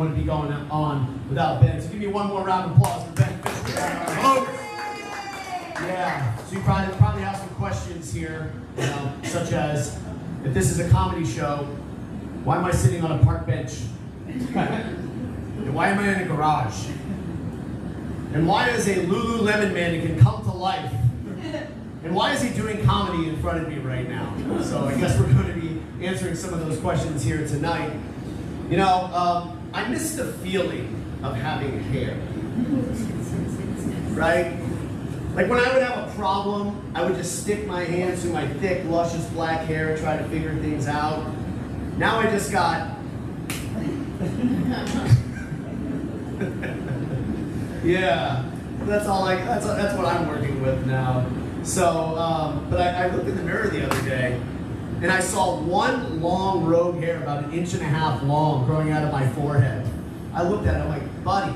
Wouldn't be going on without Ben. So give me one more round of applause for Ben. Hello. Yeah. So you probably have some questions here, such as, if this is a comedy show, why am I sitting on a park bench? And why am I in a garage? And why is a Lululemon mannequin come to life? And why is he doing comedy in front of me right now? So I guess we're going to be answering some of those questions here tonight. I miss the feeling of having hair, right? Like when I would have a problem, I would just stick my hands through my thick, luscious black hair and try to figure things out. Now I just got, yeah, that's what I'm working with now. So, but I looked in the mirror the other day, and I saw one long rogue hair about 1.5 inches long growing out of my forehead. I looked at it, I'm like, buddy,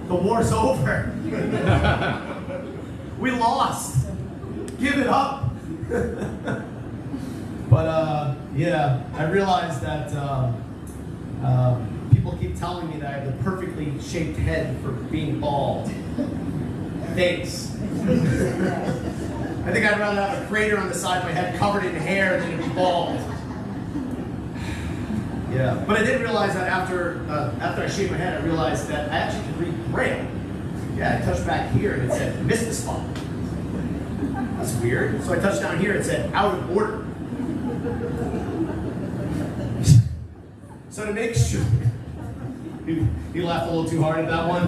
the war's over. We lost. Give it up. But yeah, I realized that people keep telling me that I have the perfectly shaped head for being bald. Thanks. I think I'd rather have a crater on the side of my head covered in hair than to be bald. Yeah, but I did realize that after I shaved my head, I realized that I actually could read Braille. Yeah, I touched back here and it said, missed the spot. That's weird. So I touched down here, it said, out of order. So to make sure, you laughed a little too hard at that one.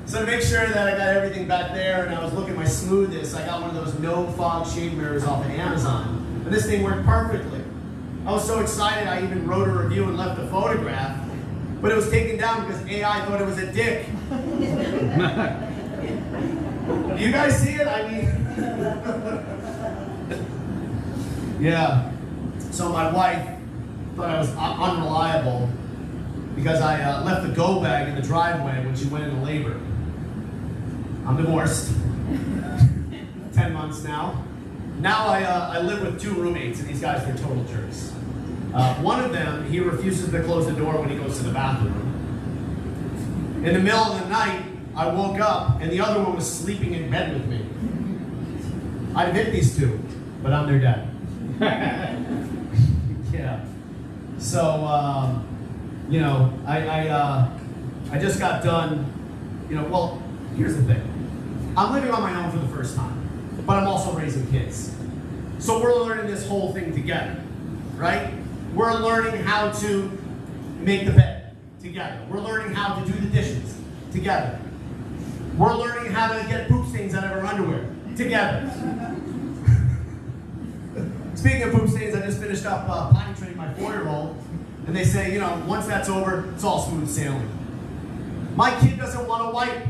So to make sure that I got everything back there and I was looking my smoothest, I got one of those no fog shade mirrors off of Amazon. And this thing worked perfectly. I was so excited I even wrote a review and left a photograph, but it was taken down because AI thought it was a dick. Do you guys see it? I mean, yeah. So my wife thought I was unreliable because I left the go bag in the driveway when she went into labor. I'm divorced, 10 months now. Now I live with 2 roommates, and these guys are total jerks. One of them, he refuses to close the door when he goes to the bathroom. In the middle of the night, I woke up, and the other one was sleeping in bed with me. I'd hit these 2, but I'm their dad. Yeah. So, I just got done, well, here's the thing. I'm living on my own for the first time, but I'm also raising kids. So we're learning this whole thing together, right? We're learning how to make the bed together. We're learning how to do the dishes together. We're learning how to get poop stains out of our underwear together. Speaking of poop stains, I just finished up potty training my 4-year-old, and they say, once that's over, it's all smooth sailing. My kid doesn't want to wipe.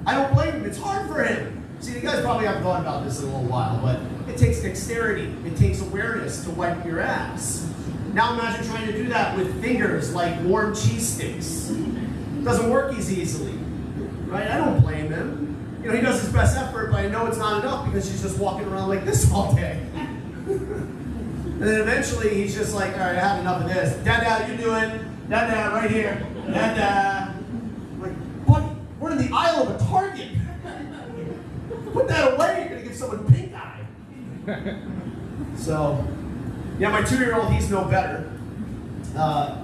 I don't blame him. It's hard for him. See, you guys probably haven't thought about this in a little while, but it takes dexterity. It takes awareness to wipe your ass. Now imagine trying to do that with fingers like warm cheese sticks. It doesn't work as easily, right? I don't blame him. He does his best effort, but I know it's not enough because he's just walking around like this all day. And then eventually he's just like, all right, I have enough of this. Dada, you do it. Dada, right here. Dada. I'm like, buddy, we're in the aisle of a Target. Put that away, you're gonna give someone pink eye. So, yeah, my 2-year-old, he's no better.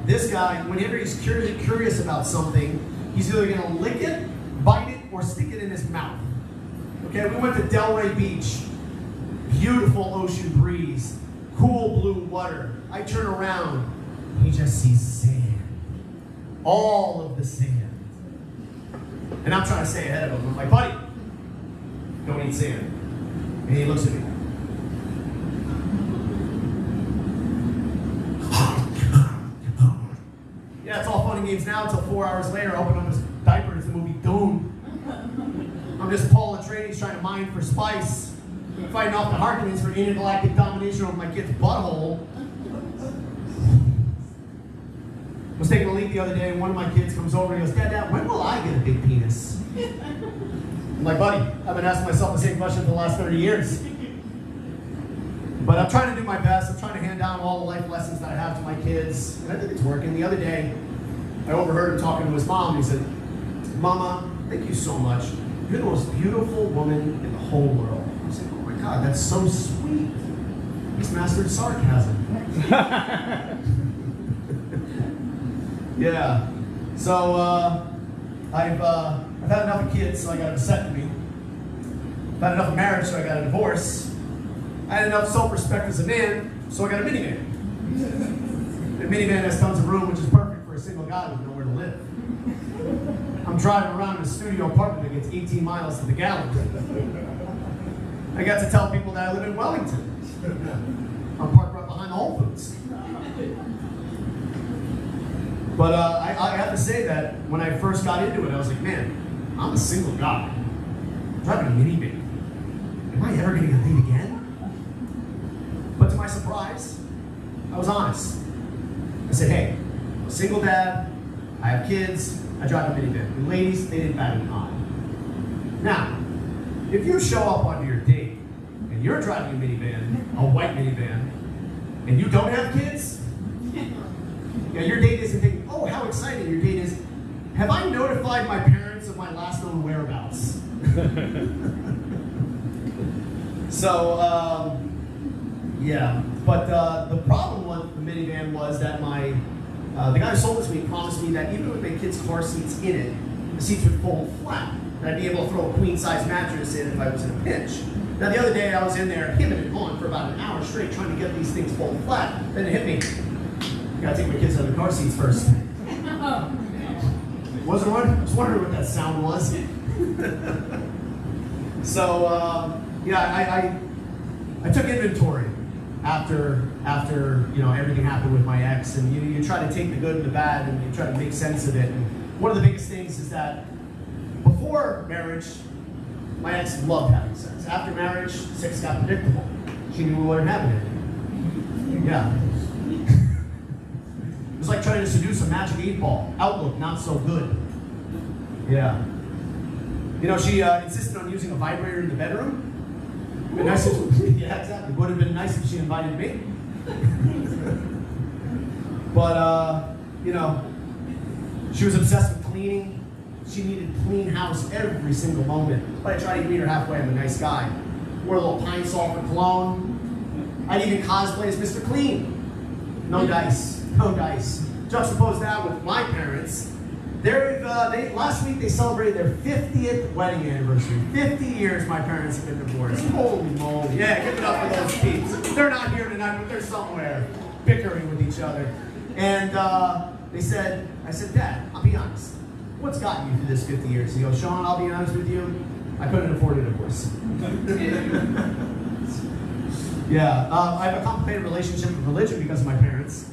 This guy, whenever he's curious about something, he's either gonna lick it, bite it, or stick it in his mouth. Okay, we went to Delray Beach. Beautiful ocean breeze, cool blue water. I turn around, he just sees sand. All of the sand. And I'm trying to stay ahead of him. I'm like, buddy, don't eat sand. And he looks at me. Yeah, it's all fun and games now until 4 hours later, I open up his diaper, it's the movie Doom. I'm just Paul Atreides trying to mine for spice. Fighting off the Harkonnens for intergalactic domination over my kid's butthole. I was taking a leak the other day, and one of my kids comes over and goes, Dad, when will I get a big penis? I'm like, buddy, I've been asking myself the same question for the last 30 years. But I'm trying to do my best. I'm trying to hand down all the life lessons that I have to my kids. And I think it's working. The other day, I overheard him talking to his mom. He said, "Mama, thank you so much. You're the most beautiful woman in the whole world." I was like, "Oh my God, that's so sweet." He's mastered sarcasm. Yeah. So I've had enough of kids, so I got a vasectomy. I've had enough of marriage, so I got a divorce. I had enough self-respect as a man, so I got a minivan. The minivan has tons of room, which is perfect for a single guy with nowhere to live. I'm driving around in a studio apartment that gets 18 miles to the gallon. I got to tell people that I live in Wellington. I'm parked right behind the Whole Foods. But I have to say that when I first got into it, I was like, man, I'm a single guy. I'm driving a minivan. Am I ever going to get laid again? But to my surprise, I was honest. I said, hey, I'm a single dad, I have kids, I drive a minivan. And ladies, they didn't bat an eye. Now, if you show up on your date and you're driving a minivan, a white minivan, and you don't have kids, yeah, your date isn't thinking, oh, how exciting. Your date is, have I notified my parents of my last known whereabouts? So, yeah. But the problem with the minivan was that the guy who sold it to me promised me that even with my kids' car seats in it, the seats would fold flat. And I'd be able to throw a queen-size mattress in if I was in a pinch. Now, the other day I was in there hemming and hawing for about an hour straight trying to get these things folded flat. Then it hit me. Gotta take my kids out of the car seats first. I was wondering what that sound was. So, yeah, I took inventory after everything happened with my ex, and you try to take the good and the bad, and you try to make sense of it. And one of the biggest things is that before marriage, my ex loved having sex. After marriage, sex got predictable. She knew we weren't having it. Yeah. It was like trying to seduce a magic 8-ball. Outlook, not so good. Yeah. You know, she insisted on using a vibrator in the bedroom. It'd been nice if, yeah, exactly. Would have been nice if she invited me. But, you know, she was obsessed with cleaning. She needed a clean house every single moment. But I tried to meet her halfway. I'm a nice guy. Wore a little pine salt for cologne. I'd even cosplay as Mr. Clean. No dice. No dice. Juxtapose that with my parents. Last week they celebrated their 50th wedding anniversary. 50 years my parents have been divorced. Holy moly. Yeah, give it up for those peeps. They're not here tonight, but they're somewhere bickering with each other. And I said, Dad, I'll be honest. What's gotten you through this 50 years? He goes, Sean, I'll be honest with you. I couldn't afford a divorce. Yeah, I have a complicated relationship with religion because of my parents.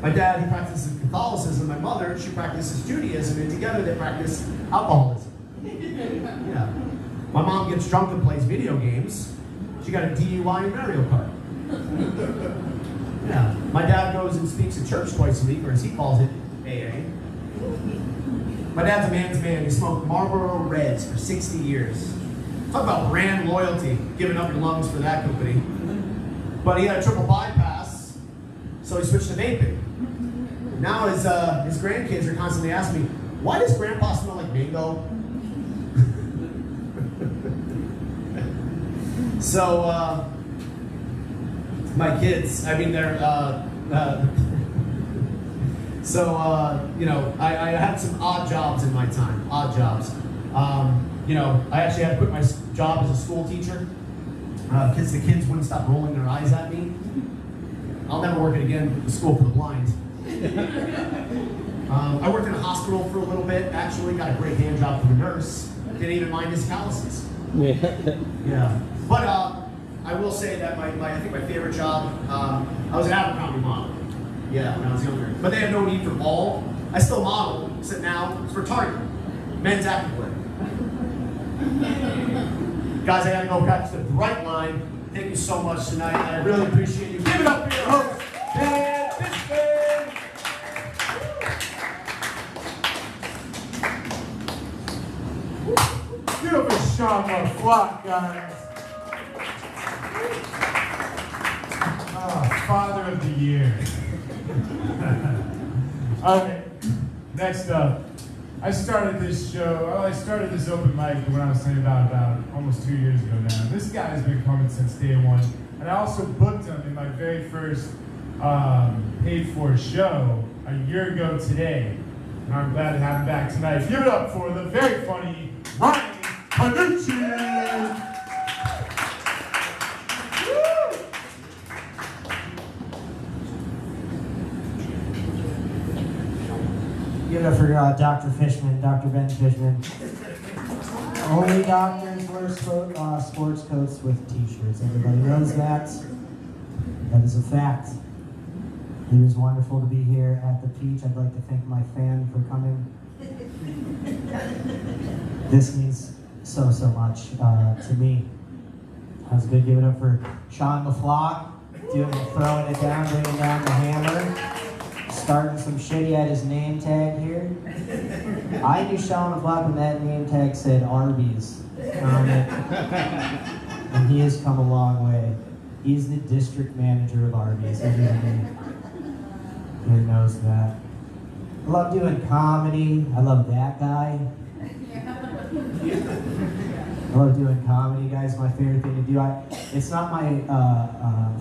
My dad, he practices Catholicism. My mother, she practices Judaism, and together they practice alcoholism. Yeah. My mom gets drunk and plays video games. She got a DUI in Mario Kart. Yeah. My dad goes and speaks at church twice a week, or as he calls it, AA. My dad's a man's man. He smoked Marlboro Reds for 60 years. Talk about brand loyalty, giving up your lungs for that company. But he had a triple bypass, so he switched to vaping. Now his grandkids are constantly asking me, why does Grandpa smell like mango? So, my kids, I mean, they're, you know, I had some odd jobs in my time, odd jobs. You know, I actually had to quit my job as a school teacher because the kids wouldn't stop rolling their eyes at me. I'll never work it again with the school for the blind. I worked in a hospital for a little bit, actually got a great hand job from a nurse. Didn't even mind his calluses. Yeah. But I will say that I think my favorite job, I was an Abercrombie model. Yeah, when I was younger. But they have no need for ball. I still model, except now it's for Target. Men's activewear. Guys, I gotta go practice the bright line. Thank you so much tonight. I really appreciate you. Give it up for your host, Dan Fishman. Give a shot on the flock, guys. of the year. Okay, next up. I started this open mic when I was saying about almost 2 years ago now. This guy's been coming since day one. And I also booked him in my very first paid-for show a year ago today. And I'm glad to have him back tonight. Give it up for the very funny Ryan Panucci! Give it up for Dr. Fishman, Dr. Ben Fishman. Only doctors wear sports coats with t-shirts. Everybody knows that. That is a fact. It is wonderful to be here at the Peach. I'd like to thank my fan for coming. This means so much to me. That was good. Give it up for Sean LaFlock, throwing it down, bringing down the hammer. Starting some shit. He had his name tag here. I knew Sean LaFlock when that name tag said Arby's on it. And he has come a long way. He's the district manager of Arby's. Everybody here knows that. I love doing comedy. I love that guy. I love doing comedy, guys. My favorite thing to do. It's not my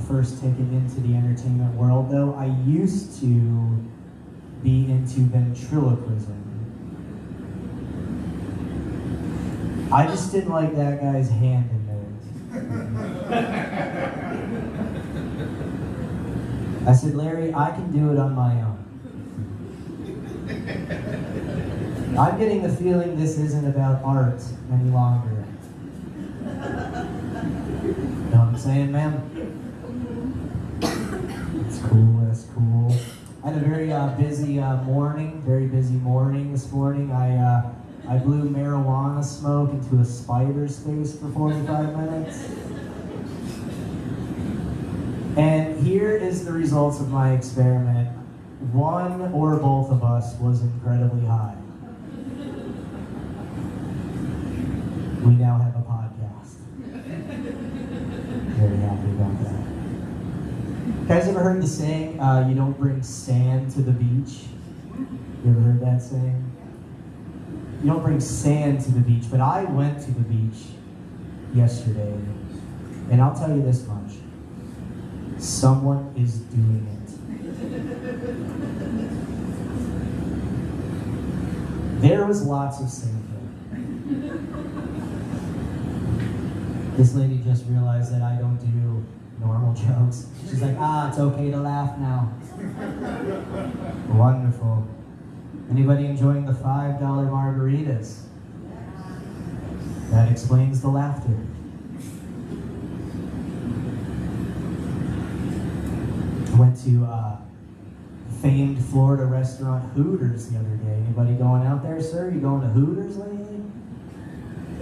first ticket into the entertainment world, though. I used to be into ventriloquism. I just didn't like that guy's hand in there. I said, Larry, I can do it on my own. I'm getting the feeling this isn't about art any longer. Know what I'm saying, ma'am? That's cool, that's cool. I had a very busy morning this morning. I blew marijuana smoke into a spider's face for 45 minutes. And here is the results of my experiment. One or both of us was incredibly high. We now have a podcast. Very happy about that. Guys, ever heard the saying, you don't bring sand to the beach? You ever heard that saying? You don't bring sand to the beach, but I went to the beach yesterday, and I'll tell you this much. Someone is doing it. There was lots of sand there. This lady just realized that I don't do normal jokes. She's like, it's okay to laugh now. Wonderful. Anybody enjoying the $5 margaritas? That explains the laughter. I went to famed Florida restaurant Hooters the other day. Anybody going out there, sir? You going to Hooters lately?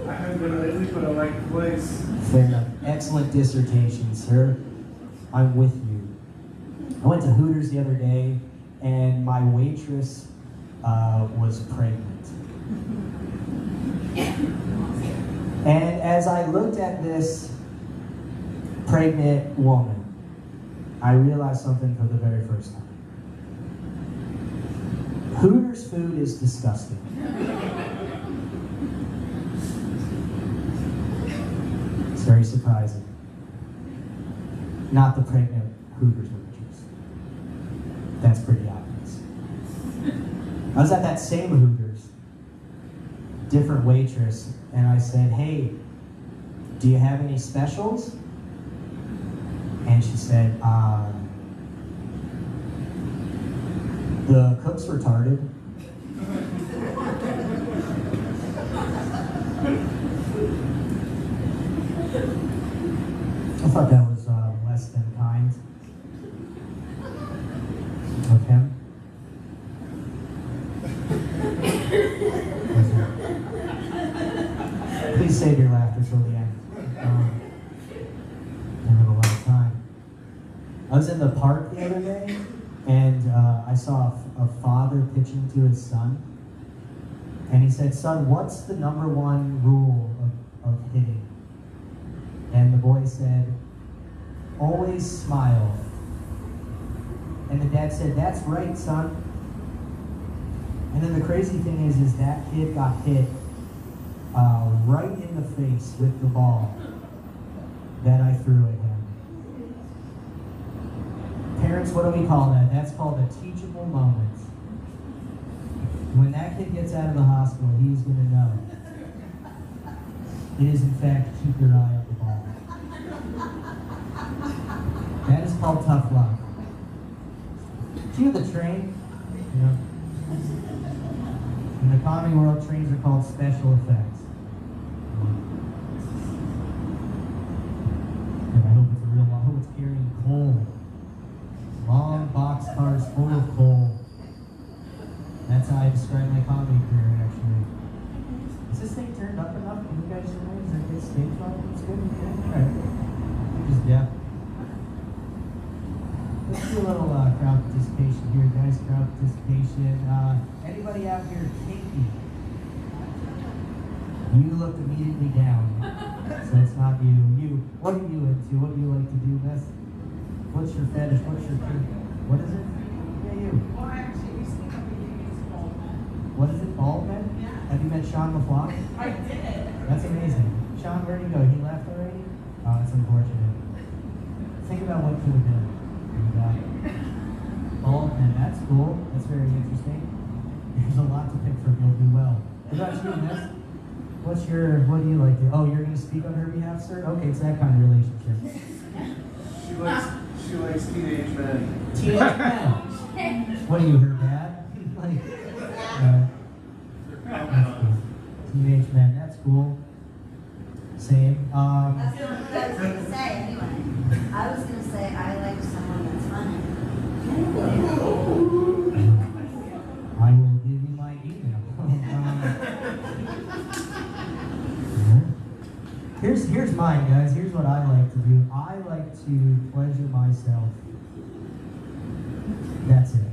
I haven't been lately, but I like the place. Fair enough. Excellent dissertation, sir. I'm with you. I went to Hooters the other day, and my waitress was pregnant. And as I looked at this pregnant woman, I realized something for the very first time. Hooters food is disgusting. It's very surprising. Not the pregnant Hooters waitress. That's pretty obvious. I was at that same Hooters, different waitress, and I said, hey, do you have any specials? And she said, the cook's retarded. I thought that was less than kind of him. Please save your laughter till the end. I have a lot of time. I was in the park the other day, and I saw a father pitching to his son. And he said, son, what's the #1 rule of hitting? And the boy said, always smile. And the dad said, "That's right, son." And then the crazy thing is that kid got hit right in the face with the ball that I threw at him. Parents, what do we call that? That's called a teachable moment. When that kid gets out of the hospital, he's going to know. It is, in fact, keep your eye on the ball. That is called tough luck. Do you have the train? Yeah. In the comedy world, trains are called special effects. And I hope it's a real long. I hope it's carrying coal. Long box cars full of coal. That's how I describe my comedy career, actually. Is this thing turned up enough? Can you guys hear me? Is that good stage volume? It's good? Alright. Just deaf. Let's do a little crowd participation here, guys. Crowd participation. Anybody out here kinky? You looked immediately down. So it's not you. What are you into? What do you like to do best? What's your fetish? What's your kink? What is it? Yeah, you. Well, actually, we speak of the bald men. What is it? Bald men? Yeah. Have you met Sean LaFlock? I did. That's amazing. Sean, where'd he go? He left already? Oh, that's unfortunate. Think about what could have been. Bald men, that's cool. That's very interesting. There's a lot to pick from. You'll do well. What about you, Miss? What do you like to? Oh, you're going to speak on her behalf, sir? Okay, it's that kind of relationship. She likes teenage men. Teenage men. What are you, her dad? That's cool. Teenage men, that's cool. Same. That's not what I was going to say anyway. I was going to say I like someone that's funny. I will give you my email. Here's mine, guys. Here's what I like to do. I like to pleasure myself. That's it.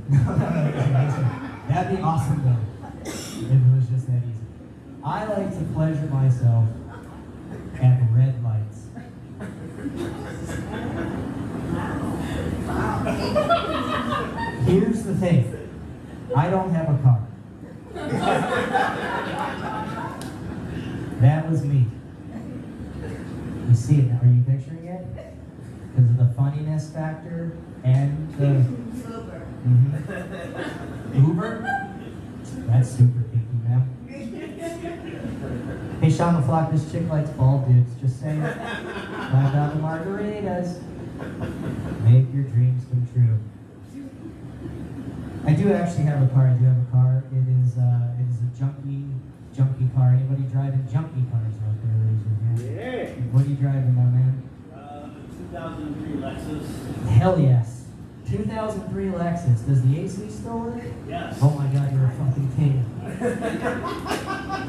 That'd be awesome though, if it was just that easy. I like to pleasure myself at red lights. Here's the thing. I don't have a car. That was me. You see it now. Are you picturing it? Because of the funniness factor and the Uber. Uber? That's super kinky, man. Hey, Sean LaFlock, this chick likes bald dudes. Just saying. $5 margaritas. Make your dreams come true. I do actually have a car. I do have a car. It is a junky car. Anybody driving junky cars out there? Raise your hand. Yeah. What are you driving, my man? 2003 Lexus. Hell yes. 2003 Lexus. Does the AC still work? Yes. Oh my God, you're a fucking king.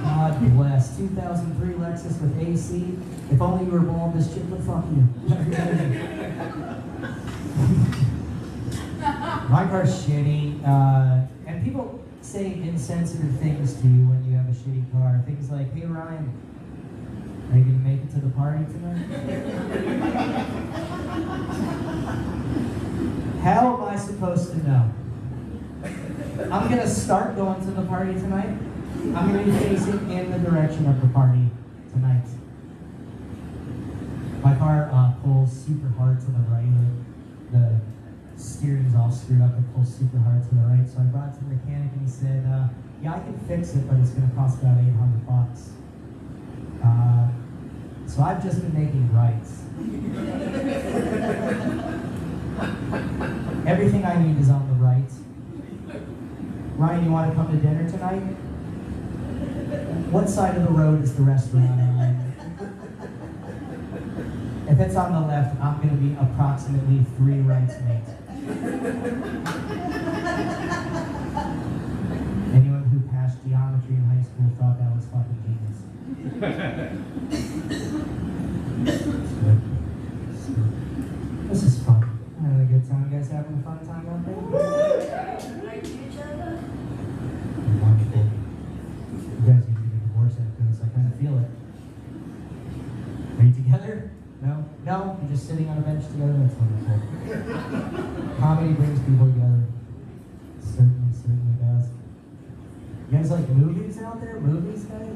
God bless. 2003 Lexus with AC. If only you were bald, this chick would fuck you. My car's shitty, and people say insensitive things to you when you have a shitty car. Things like, "Hey Ryan, are you gonna make it to the party tonight?" How am I supposed to know? I'm gonna start going to the party tonight. I'm gonna be facing in the direction of the party tonight. My car pulls super hard to the right. The steering's all screwed up. It pulls super hard to the right. So I brought it to the mechanic and he said, "Yeah, I can fix it, but it's gonna cost about $800." So I've just been making rights. Everything I need is on the right. Ryan, you want to come to dinner tonight? What side of the road is the restaurant on? If it's on the left, I'm going to be approximately 3 rights late. Anyone who passed geometry in high school thought that was fucking genius. This is fun. I'm having a good time. You guys having a fun time out there? Like each other. Wonderful. You guys need to get a divorce after this. I kind of feel it. Are you together? No? No? You're just sitting on a bench together? That's wonderful. Comedy Comedy brings people together. Certainly does. You guys like movies out there? Movies, guys?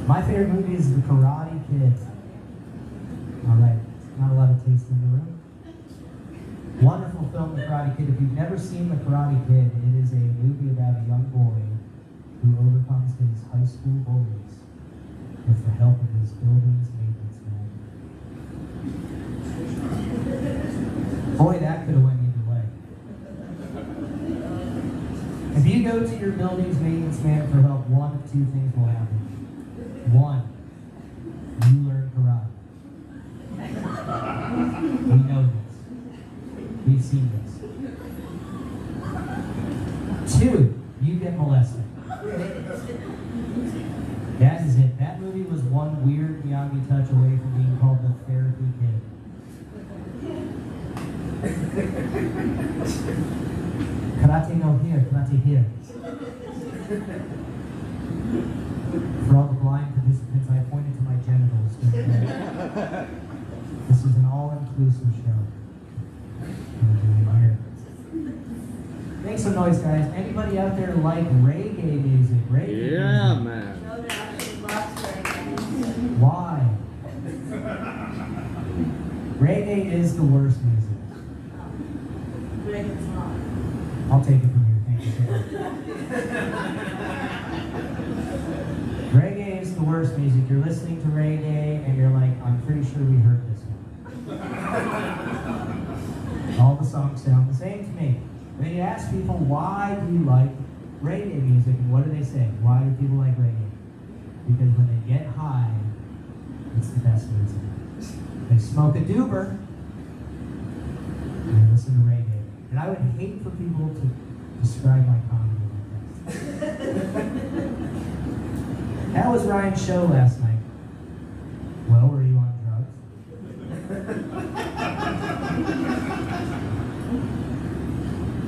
My favorite movie is The Karate Kid. Alright, not a lot of taste in the room. Wonderful film, The Karate Kid. If you've never seen The Karate Kid, it is a movie about a young boy who overcomes his high school bullies with the help of his building's maintenance man. Boy, that could have went either way. If you go to your building's maintenance man for help, one of two things will happen. One, you learn karate. We know this. We've seen this. Two, you get molested. That is it. That movie was one weird Miyagi touch away from being called the therapy kid. Karate no here, karate here. For all the blind participants, I pointed to my genitals. This is an all-inclusive show. Make some noise, guys. Anybody out there like reggae music? Reggae Yeah, music? man. Joe actually loves reggae. Why? Reggae is the worst music. Reggae's not. I'll take it from here. Thank you so much. Reggae is the worst music. You're listening to reggae and you're like, I'm pretty sure we heard this one. All the songs sound the same to me. When you ask people, why do you like reggae music, and what do they say? Why do people like reggae? Because when they get high, it's the best music. They smoke a doober, and they listen to reggae. And I would hate for people to describe my comedy like that. That was Ryan's show last night. Well, were you on drugs?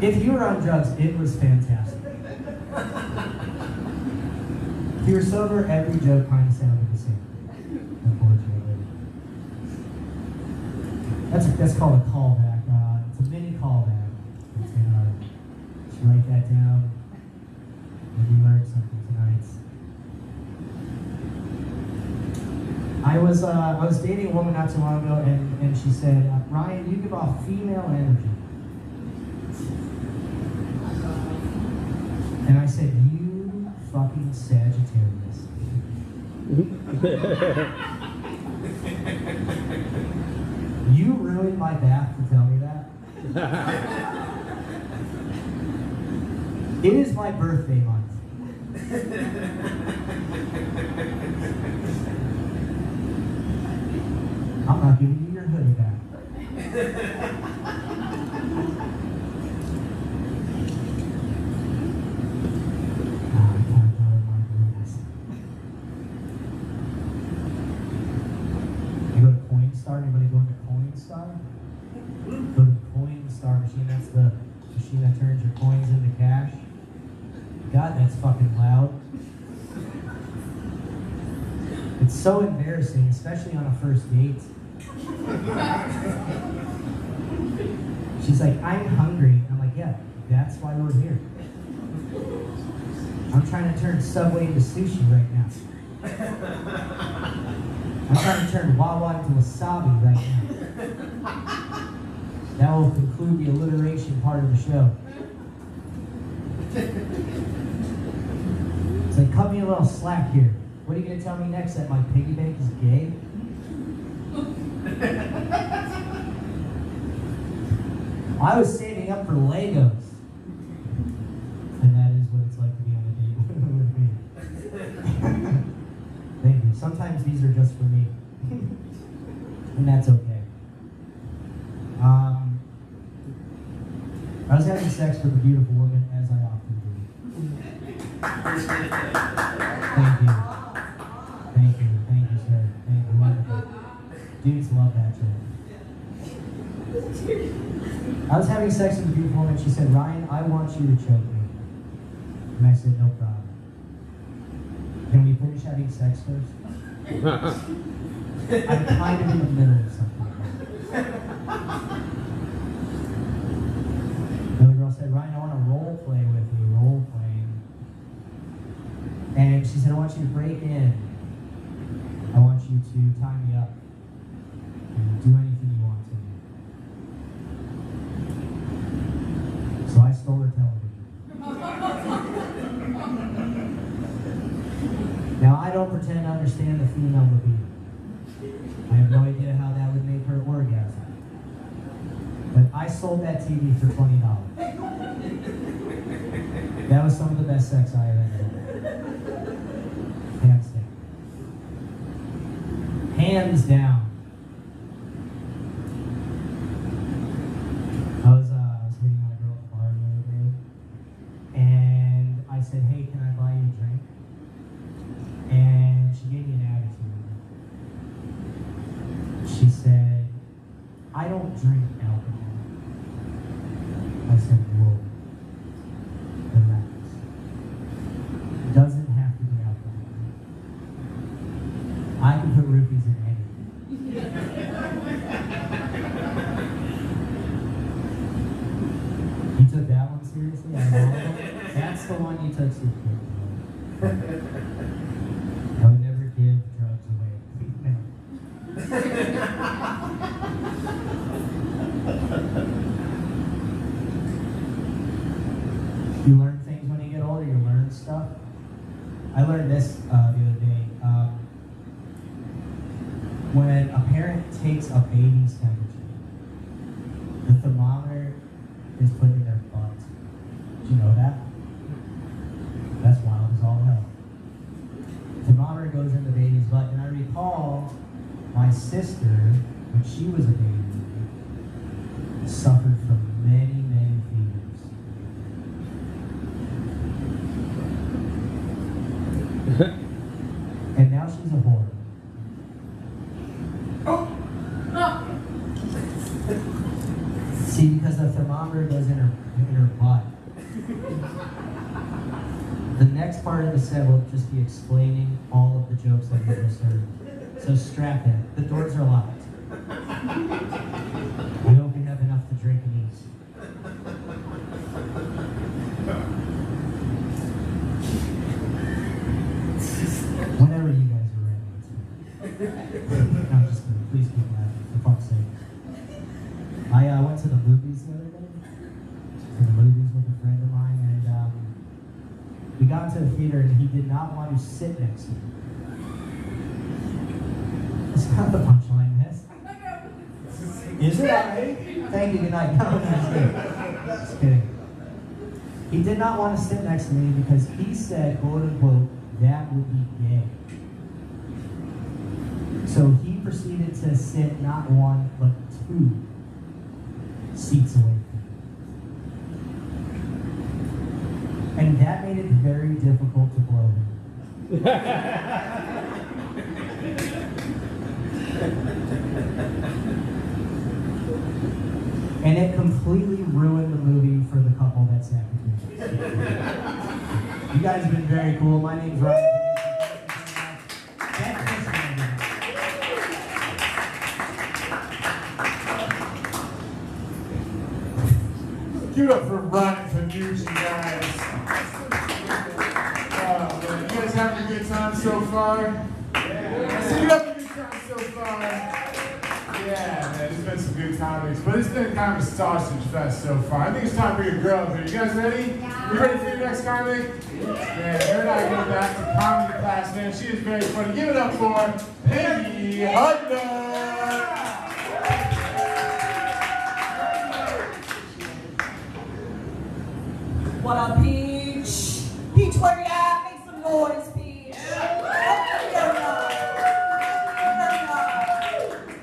If you were on drugs, it was fantastic. If you were sober, every joke kind of sounded the same, unfortunately. That's called a callback. It's a mini callback. Just write that down. Maybe you learned something tonight. I was dating a woman not too long ago, and she said, Ryan, you give off female energy. And I said, you fucking Sagittarius. You ruined my bath to tell me that. It is my birthday month. I'm not giving you your hoodie back. Anybody going to Coinstar? Go to the Coinstar machine. That's the machine that turns your coins into cash. God, that's fucking loud. It's so embarrassing, especially on a first date. She's like, I'm hungry. I'm like, yeah, that's why we're here. I'm trying to turn Subway into sushi right now. I'm trying to turn Wawa into wasabi right now. That will conclude the alliteration part of the show. It's like, cut me a little slack here. What are you going to tell me next, that my piggy bank is gay? I was saving up for Legos. And that is what it's like to be on a date with me. Thank you. Sometimes these are just for me. And that's okay. I was having sex with a beautiful woman, as I often do. Thank you. Thank you. Thank you, sir. Thank you. Wonderful. Dudes love that shit. I was having sex with a beautiful woman. She said, Ryan, I want you to choke me. And I said, no problem. Can we finish having sex first? I'm kind of in the middle of something. said, Ryan, I want to role play with you, role playing. And she said, I want you to break in. I want you to tie me up and do anything you want to. So I stole her television. Now, I don't pretend to understand the female libido. I have no idea how that would make her orgasm. But I sold that TV for $20. That was some of the best sex I have ever had. Hands down. Hands down. I was hitting on a girl at the bar the other day, and I said, hey, can I buy you a drink? And she gave me an attitude. She said, I don't drink alcohol. I said, whoa, relax. It doesn't have to be alcohol. I can put rupees in anything. You took that one seriously? Out of all of them? That's the one you took seriously. I would never give drugs away. You learn things when you get older, you learn stuff. I learned this the other day. When a parent takes a baby's temperature, the thermometer is put in their butt. Did you know that? That's wild as all hell. The thermometer goes in the baby's butt, and I recall my sister, when she was a baby, suffered from many, many fevers. And now she's a whore. See, because the thermometer goes in her butt. The next part of the set will just be explaining all of the jokes that we just heard. So strap in. The doors are locked. We hope you have enough to drink and eat. Whenever you guys are ready. No, I'm just kidding. Please keep laughing, for fuck's sake. I went to the movies the other day. To the movies with a friend of mine, and we got to the theater, and he did not want to sit next to me. That's not the punchline, miss. Is it alright? Thank you, good night. No, just kidding. Just kidding. He did not want to sit next to me because he said, quote unquote, that would be gay. So he proceeded to sit not one, but 2 seats away from me. And that made it very difficult to blow him. And it completely ruined the movie for the couple that sat between us. You guys have been very cool. My name's Ryan. Give it up for Ryan Panucci, guys. Man. You guys having a good time so far? Yeah. So you having a good time so far? Yeah, man, there's been some good comics, but it's been kind of a sausage fest so far. I think it's time for your girl here. You guys ready? Yeah. You ready for your next comic? Yeah, her and I go back to comedy class, man. She is very funny. Give it up for Peggy Hudner. What up, Peach? Peach, where you at? Make some noise, Peach.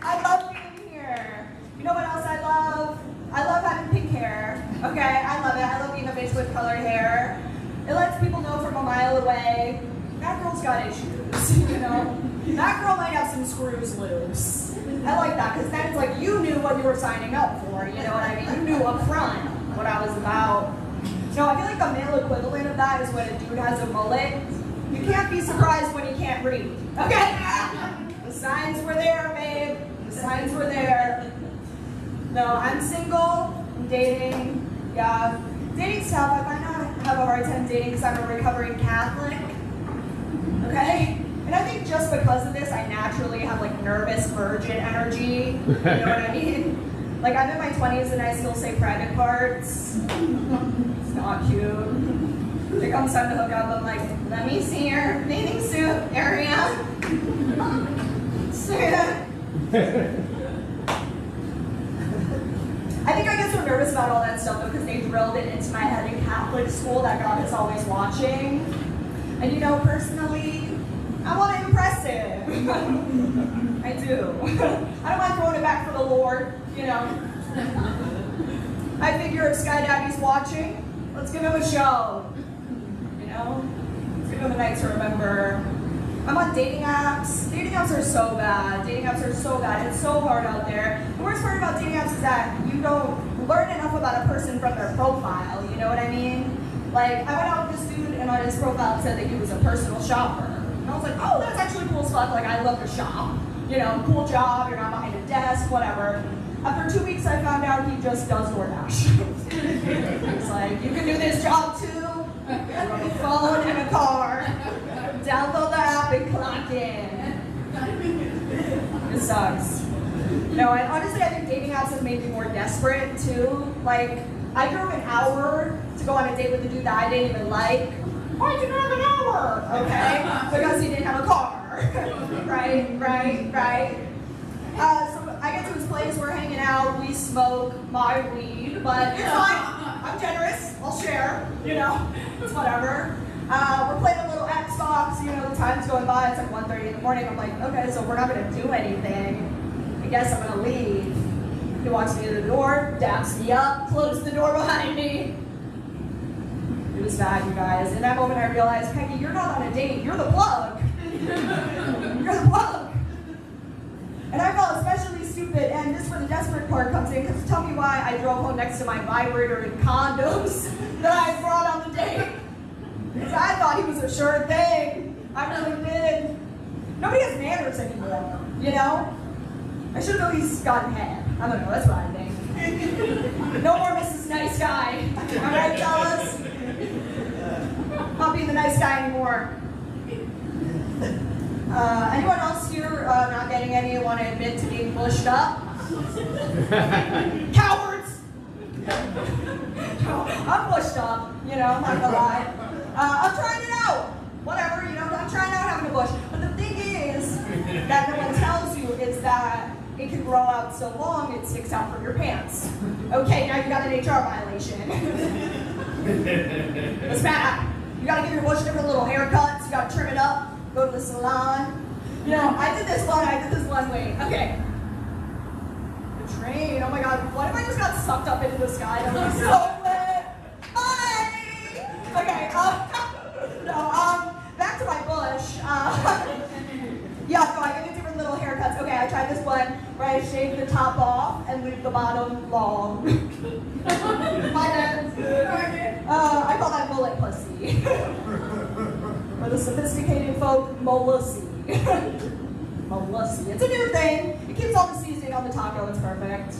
I love being here. You know what else I love? I love having pink hair. Okay, I love it. I love being a bitch with colored hair. It lets people know from a mile away, that girl's got issues, you know? That girl might have some screws loose. I like that, because then it's like you knew what you were signing up for, you know what I mean? You knew up front what I was about. So I feel like the male equivalent of that is when a dude has a mullet. You can't be surprised when he can't read, okay? The signs were there, babe. The signs were there. No, I'm single, I'm dating, yeah. Dating stuff, I might not have a hard time dating because I'm a recovering Catholic. Okay? And I think just because of this, I naturally have like nervous virgin energy. You know what I mean? Like I'm in my 20s and I still say private parts. It's not cute. It comes time to hook up, I'm like, let me see your bathing suit area. I think I get so nervous about all that stuff though because they drilled it into my head in Catholic school that God is always watching. And you know, personally, I want to impress him. I do. I don't mind throwing it back for the Lord, you know. I figure if Sky Daddy's watching, let's give him a show. You know? Let's give him a night to remember. I'm on dating apps. Dating apps are so bad. Dating apps are so bad. It's so hard out there. The worst part about dating apps is that you don't learn enough about a person from their profile. You know what I mean? Like, I went out with this dude and on his profile it said that he was a personal shopper. And I was like, oh, that's actually cool as fuck. Like, I love to shop. You know, cool job, you're not behind a desk, whatever. After 2 weeks, I found out he just does DoorDash. It's like, you can do this job too. You're on a phone and a car. Download the app and clock in. It sucks. No, and honestly, I think dating apps have made me more desperate too. Like, I drove an hour to go on a date with a dude that I didn't even like. Why did you drive an hour? Okay, because he didn't have a car. Right. So I get to his place, we're hanging out, we smoke my weed, but it's fine. I'm generous, I'll share, you know, it's whatever. We're playing a little Xbox, you know, the time's going by, it's like 1:30 in the morning. I'm like, okay, so we're not gonna do anything. I guess I'm gonna leave. He walks me to the door, daps me up, closes the door behind me. It was bad, you guys. In that moment I realized, Peggy, you're not on a date, you're the plug. You're the plug. And I felt especially stupid, and this is where the desperate part comes in, because tell me why I drove home next to my vibrator and condoms that I brought on the date. Because I thought he was a sure thing. I really did. Nobody has manners anymore, you know? I should have at least gotten head. I don't know, that's what I think. No more Mrs. Nice Guy. All right, fellas? Not being the nice guy anymore. Anyone else here not getting any and want to admit to being bushed up? Cowards! I'm bushed up, you know, I'm not gonna lie. I'm trying it out. Whatever, you know, I'm trying out having a bush. But the thing is, that no one tells you is that it can grow out so long it sticks out from your pants. Okay, now you got an HR violation. It's bad. You gotta give your bush different little haircuts, you gotta trim it up, go to the salon. You know, I did this one way. Okay. The train, oh my god, what if I just got sucked up into the sky? That would be so lit. Bye! Okay, back to my bush. Yeah, so I give it different little haircuts. Okay, I tried this one where I shaved the top off and leave the bottom long. My bad. I call that mullet pussy. For the sophisticated folk, molussy. Molussy. It's a new thing. It keeps all the seasoning on the taco. It's perfect.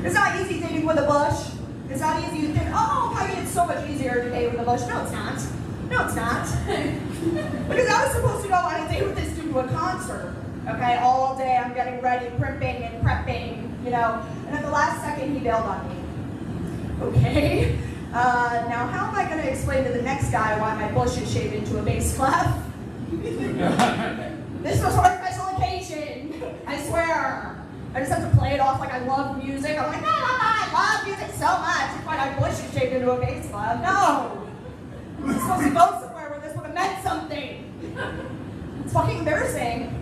It's not easy dating with a bush. It's not easy. You think, oh, Peggy, it's so much easier to date with a bush. No, it's not. No, it's not. Because I was supposed to go on a date with this dude to a concert. Okay, all day I'm getting ready, primping and prepping, you know. And at the last second, he bailed on me. Okay. Now, how am I going to explain to the next guy why my bush is shaved into a bass clef? This was for a special occasion. I swear. I just have to play it off like I love music. I'm like, no, I love music so much. That's why my bush is shaved into a bass clef. No. I'm supposed to go somewhere where this would have meant something. It's fucking embarrassing.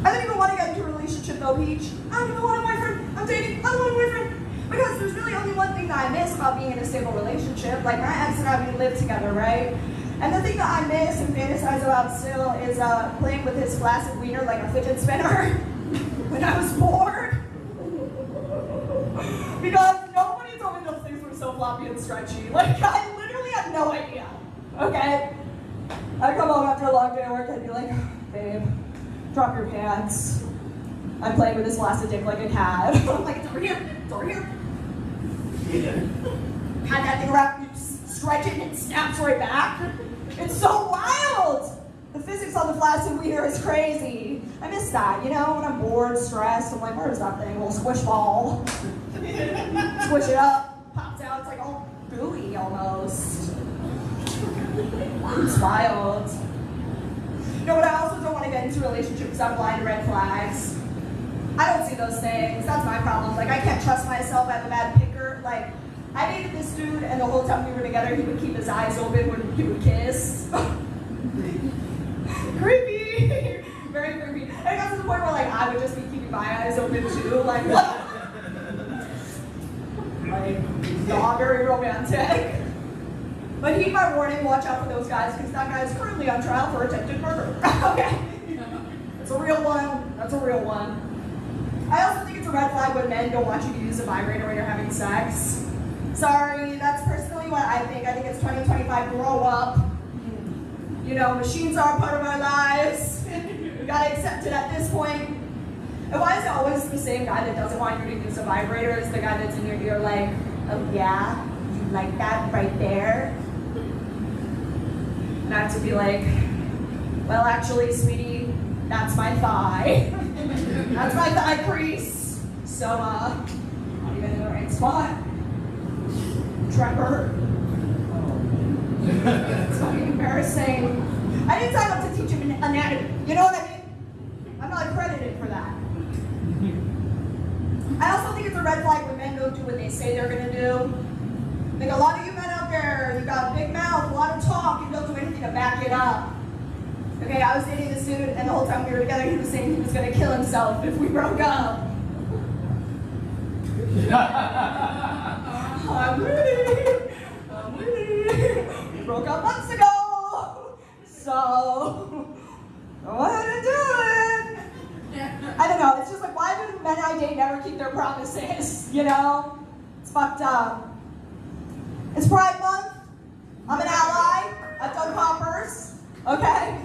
I don't even want to get into a relationship though, Peach. I don't even want a boyfriend. I'm dating. I don't want a boyfriend. Because there's really only one thing that I miss about being in a stable relationship. Like my ex and I, we live together, right? And the thing that I miss and fantasize about still is playing with his flaccid wiener like a fidget spinner when I was bored. Because nobody told me those things were so floppy and stretchy. Like I literally had no idea. Okay? I'd come home after a long day at work and I'd be like, babe, drop your pants. I'm playing with this elastic dick like a cat. I'm like, it's over here, it's over here. Had that thing around, you stretch it and it snaps right back. It's so wild. The physics on the flaccid wiener is crazy. I miss that, you know, when I'm bored, stressed, I'm like, where's that thing? A little squish ball. Squish it up, pops out, it's like all gooey almost. It's wild. You know, but I also don't want to get into relationships because I'm blind to red flags. I don't see those things. That's my problem. Like, I can't trust myself. I'm a bad picker. Like, I dated this dude, and the whole time we were together, he would keep his eyes open when he would kiss. Creepy. Very creepy. And it got to the point where, like, I would just be keeping my eyes open too. Like, what? Like, not very romantic. But heed my warning, watch out for those guys, because that guy is currently on trial for attempted murder. Okay. It's a real one. That's a real one. I also think it's a red flag when men don't want you to use a vibrator when you're having sex. Sorry, that's personally what I think. I think it's 2025, grow up. You know, machines are a part of our lives. We gotta accept it at this point. And why is it always the same guy that doesn't want you to use a vibrator as the guy that's in your ear like, oh yeah, you like that right there? And I have to be like, well actually, sweetie, that's my thigh. That's my thigh crease. So, not even in the right spot. Trevor. It's fucking embarrassing. I didn't sign up to teach him anatomy. You know what I mean? I'm not accredited for that. I also think it's a red flag when men don't do what they say they're gonna do. Like a lot of you men out there, you got a big mouth, a lot of talk, and don't do anything to back it up. Okay, I was dating this dude, and the whole time we were together, he was saying he was gonna kill himself if we broke up. I'm ready. I'm ready. We broke up months ago, so go ahead and do it. I don't know. It's just like, why do men I date never keep their promises? You know, it's fucked up. It's Pride Month. I'm an ally. I've done poppers. Okay.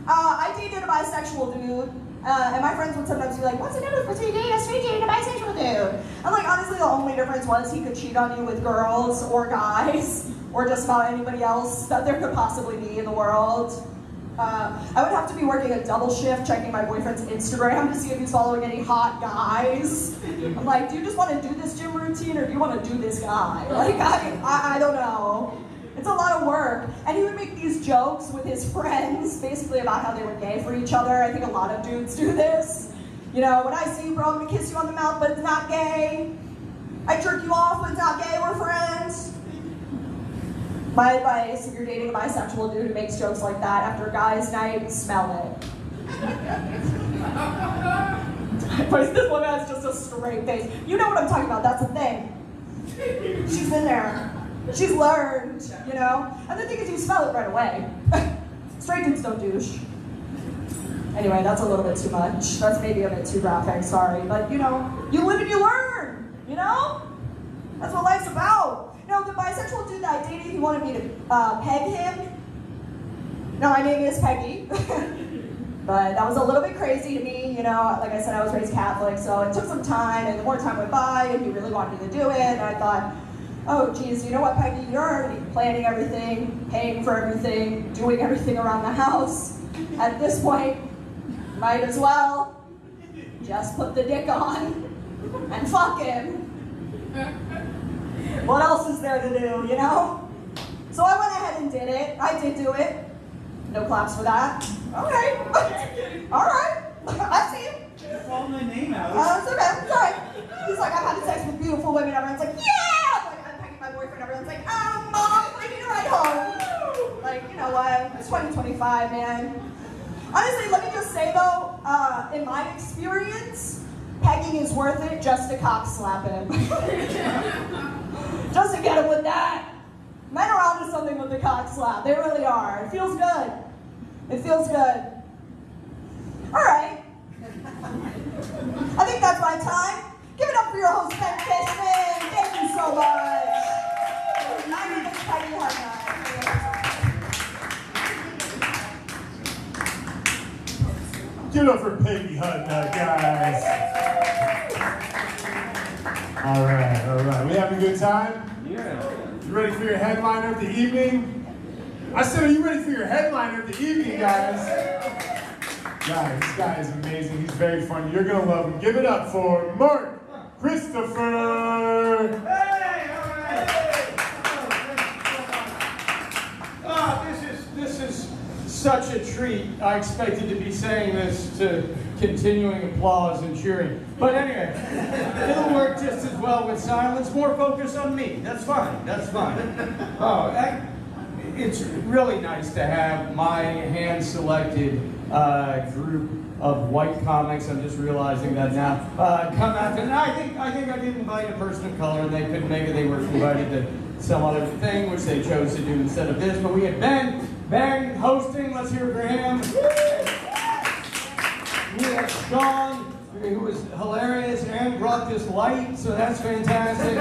I dated a bisexual dude, and my friends would sometimes be like, what's the difference between dating a straight dude and a bisexual dude? I'm like, honestly, the only difference was he could cheat on you with girls or guys or just about anybody else that there could possibly be in the world. I would have to be working a double shift checking my boyfriend's Instagram to see if he's following any hot guys. I'm like, do you just want to do this gym routine or do you want to do this guy? Like, I don't know. It's a lot of work. And he would make these jokes with his friends, basically about how they were gay for each other. I think a lot of dudes do this. You know, when I see you, bro, I'm gonna kiss you on the mouth, but it's not gay. I jerk you off, but it's not gay, we're friends. My advice, if you're dating a bisexual dude who makes jokes like that, after a guy's night, smell it. But this one has just a straight face. You know what I'm talking about, that's the thing. She's been there. She's learned, you know? And the thing is, you smell it right away. Straight dudes don't douche. Anyway, that's a little bit too much. That's maybe a bit too graphic, sorry. But, you know, you live and you learn, you know? That's what life's about. You know, the bisexual dude that I dated, he wanted me to peg him. No, my name is Peggy. But that was a little bit crazy to me, you know? Like I said, I was raised Catholic, so it took some time, and the more time went by, and he really wanted me to do it, and I thought, oh, geez, you know what, Peggy? You're already planning everything, paying for everything, doing everything around the house. At this point, might as well just put the dick on and fuck him. What else is there to do, you know? So I went ahead and did it. I did do it. No claps for that. Okay. All right. I see him. You called my name out. It's okay. It's all right. He's like, I've had sex with beautiful women. Everyone's like, yeah! Like, I'm packing my boyfriend. Everyone's like, Mom, I need a ride home. Like, you know what? It's 2025, man. Honestly, let me just say, though, in my experience, pegging is worth it just to cock slap him. Just to get him with that. Men are onto something with the cock slap. They really are. It feels good. It feels good. All right. I think that's my time. Give it up for your host, Ben Fishman. Thank you so much. My name is Peggy Hartnett. give it up for Peggy Hutton, guys. All right. We having a good time? Yeah. You ready for your headliner of the evening? I said, are you ready for your headliner of the evening, guys? Guys, this guy is amazing. He's very funny. You're gonna love him. Give it up for Mark Christopher. Hey, all right. This is such a treat. I expected to be saying this to continuing applause and cheering. But anyway, it'll work just as well with silence. More focus on me. That's fine. That's fine. It's really nice to have my hand-selected group of white comics. I'm just realizing that now. Come out, and I think I did invite a person of color, and they couldn't make it. They were invited to some other thing, which they chose to do instead of this. But we had Ben hosting. Let's hear it for him. We had Sean, who was hilarious and brought this light, so that's fantastic.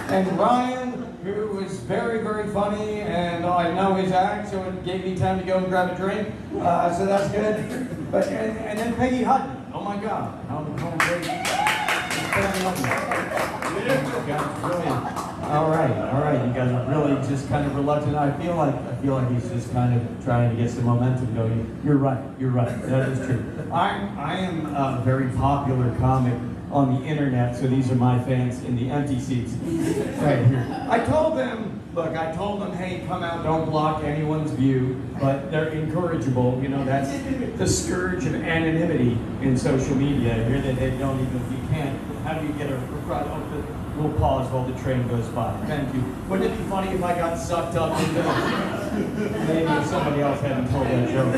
And Ryan, who was very, very funny, and I know his act, so it gave me time to go and grab a drink, so that's good. But and then Peggy Hutton, oh my God, how great! All right, you guys are really just kind of reluctant. I feel like he's just kind of trying to get some momentum going. You're right, that is true. I am a very popular comic on the internet, so these are my fans in the empty seats right here. I told them, hey, come out, don't block anyone's view, but they're incorrigible. You know, that's the scourge of anonymity in social media. Here they don't even, if you can't, how do you get a we'll pause while the train goes by. Thank you. Wouldn't it be funny if I got sucked up into maybe if somebody else hadn't told that joke.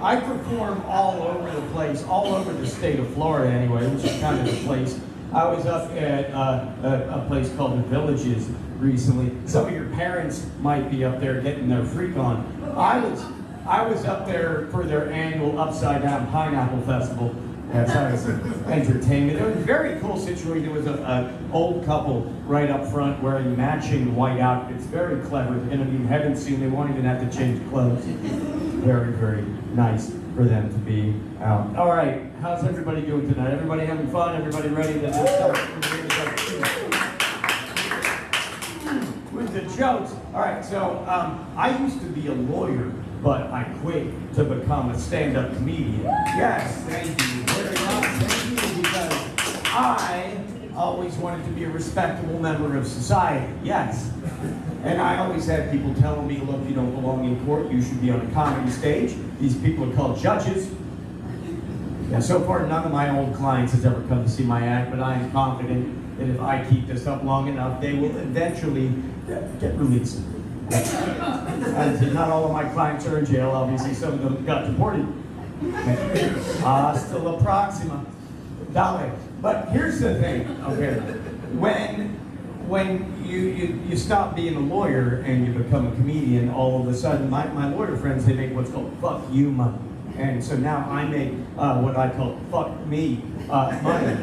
I perform all over the place, all over the state of Florida anyway, which is kind of the place. I was up at a place called The Villages recently. Some of your parents might be up there getting their freak on. I was up there for their annual Upside Down Pineapple Festival. That's how it's entertainment. It was a very cool situation. There was an old couple right up front wearing matching white outfits. Very clever. And if you haven't seen, they won't even have to change clothes. Very, very nice for them to be out. All right, how's everybody doing tonight? Everybody having fun? Everybody ready to just start with the jokes? All right, so I used to be a lawyer, but I quit to become a stand-up comedian. Yes, thank you very much. Thank you, because I always wanted to be a respectable member of society. Yes. And I always had people telling me, look, you don't belong in court, you should be on a comedy stage. These people are called judges. And so far, none of my old clients has ever come to see my act, but I am confident that if I keep this up long enough, they will eventually get released. And not all of my clients are in jail, obviously some of them got deported. Hasta la próxima. Dale. But here's the thing, okay, when you stop being a lawyer and you become a comedian, all of a sudden, my lawyer friends, they make what's called fuck you money. And so now I make what I call fuck me money.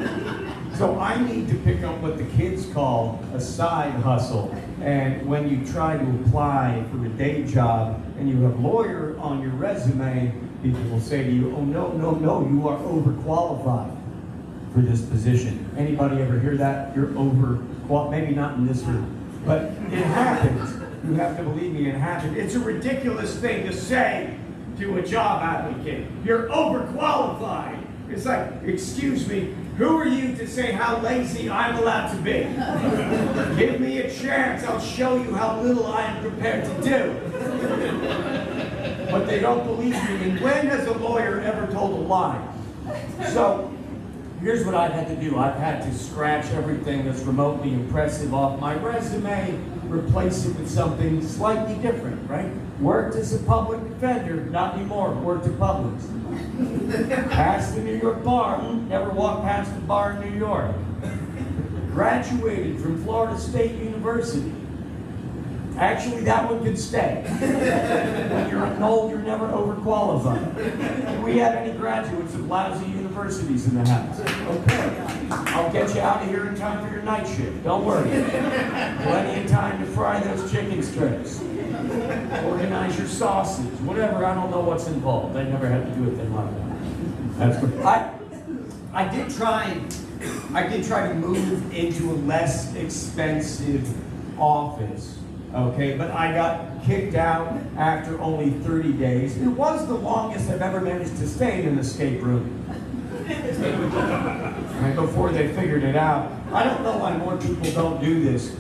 So I need to pick up what the kids call a side hustle. And when you try to apply for a day job and you have lawyer on your resume, people will say to you, oh no, you are overqualified for this position. Anybody ever hear that? You're overqualified, maybe not in this room, but it happens. You have to believe me, it happens. It's a ridiculous thing to say to a job applicant. You're overqualified. It's like, excuse me, who are you to say how lazy I'm allowed to be? Give me a chance, I'll show you how little I am prepared to do. But they don't believe me, and when has a lawyer ever told a lie? So, here's what I've had to do. I've had to scratch everything that's remotely impressive off my resume, replace it with something slightly different, right? Worked as a public defender, not anymore, worked at Publix. Passed the New York bar, never walked past a bar in New York. Graduated from Florida State University. Actually, that one could stay. When you're old, you're never overqualified. Do we have any graduates of lousy universities in the house? Okay. I'll get you out of here in time for your night shift. Don't worry. Plenty of time to fry those chicken strips. Organize your sausage, whatever. I don't know what's involved. I never had to do a thing like that. That's good. I did try to move into a less expensive office, okay, but I got kicked out after only 30 days. It was the longest I've ever managed to stay in an escape room. Right before they figured it out. I don't know why more people don't do this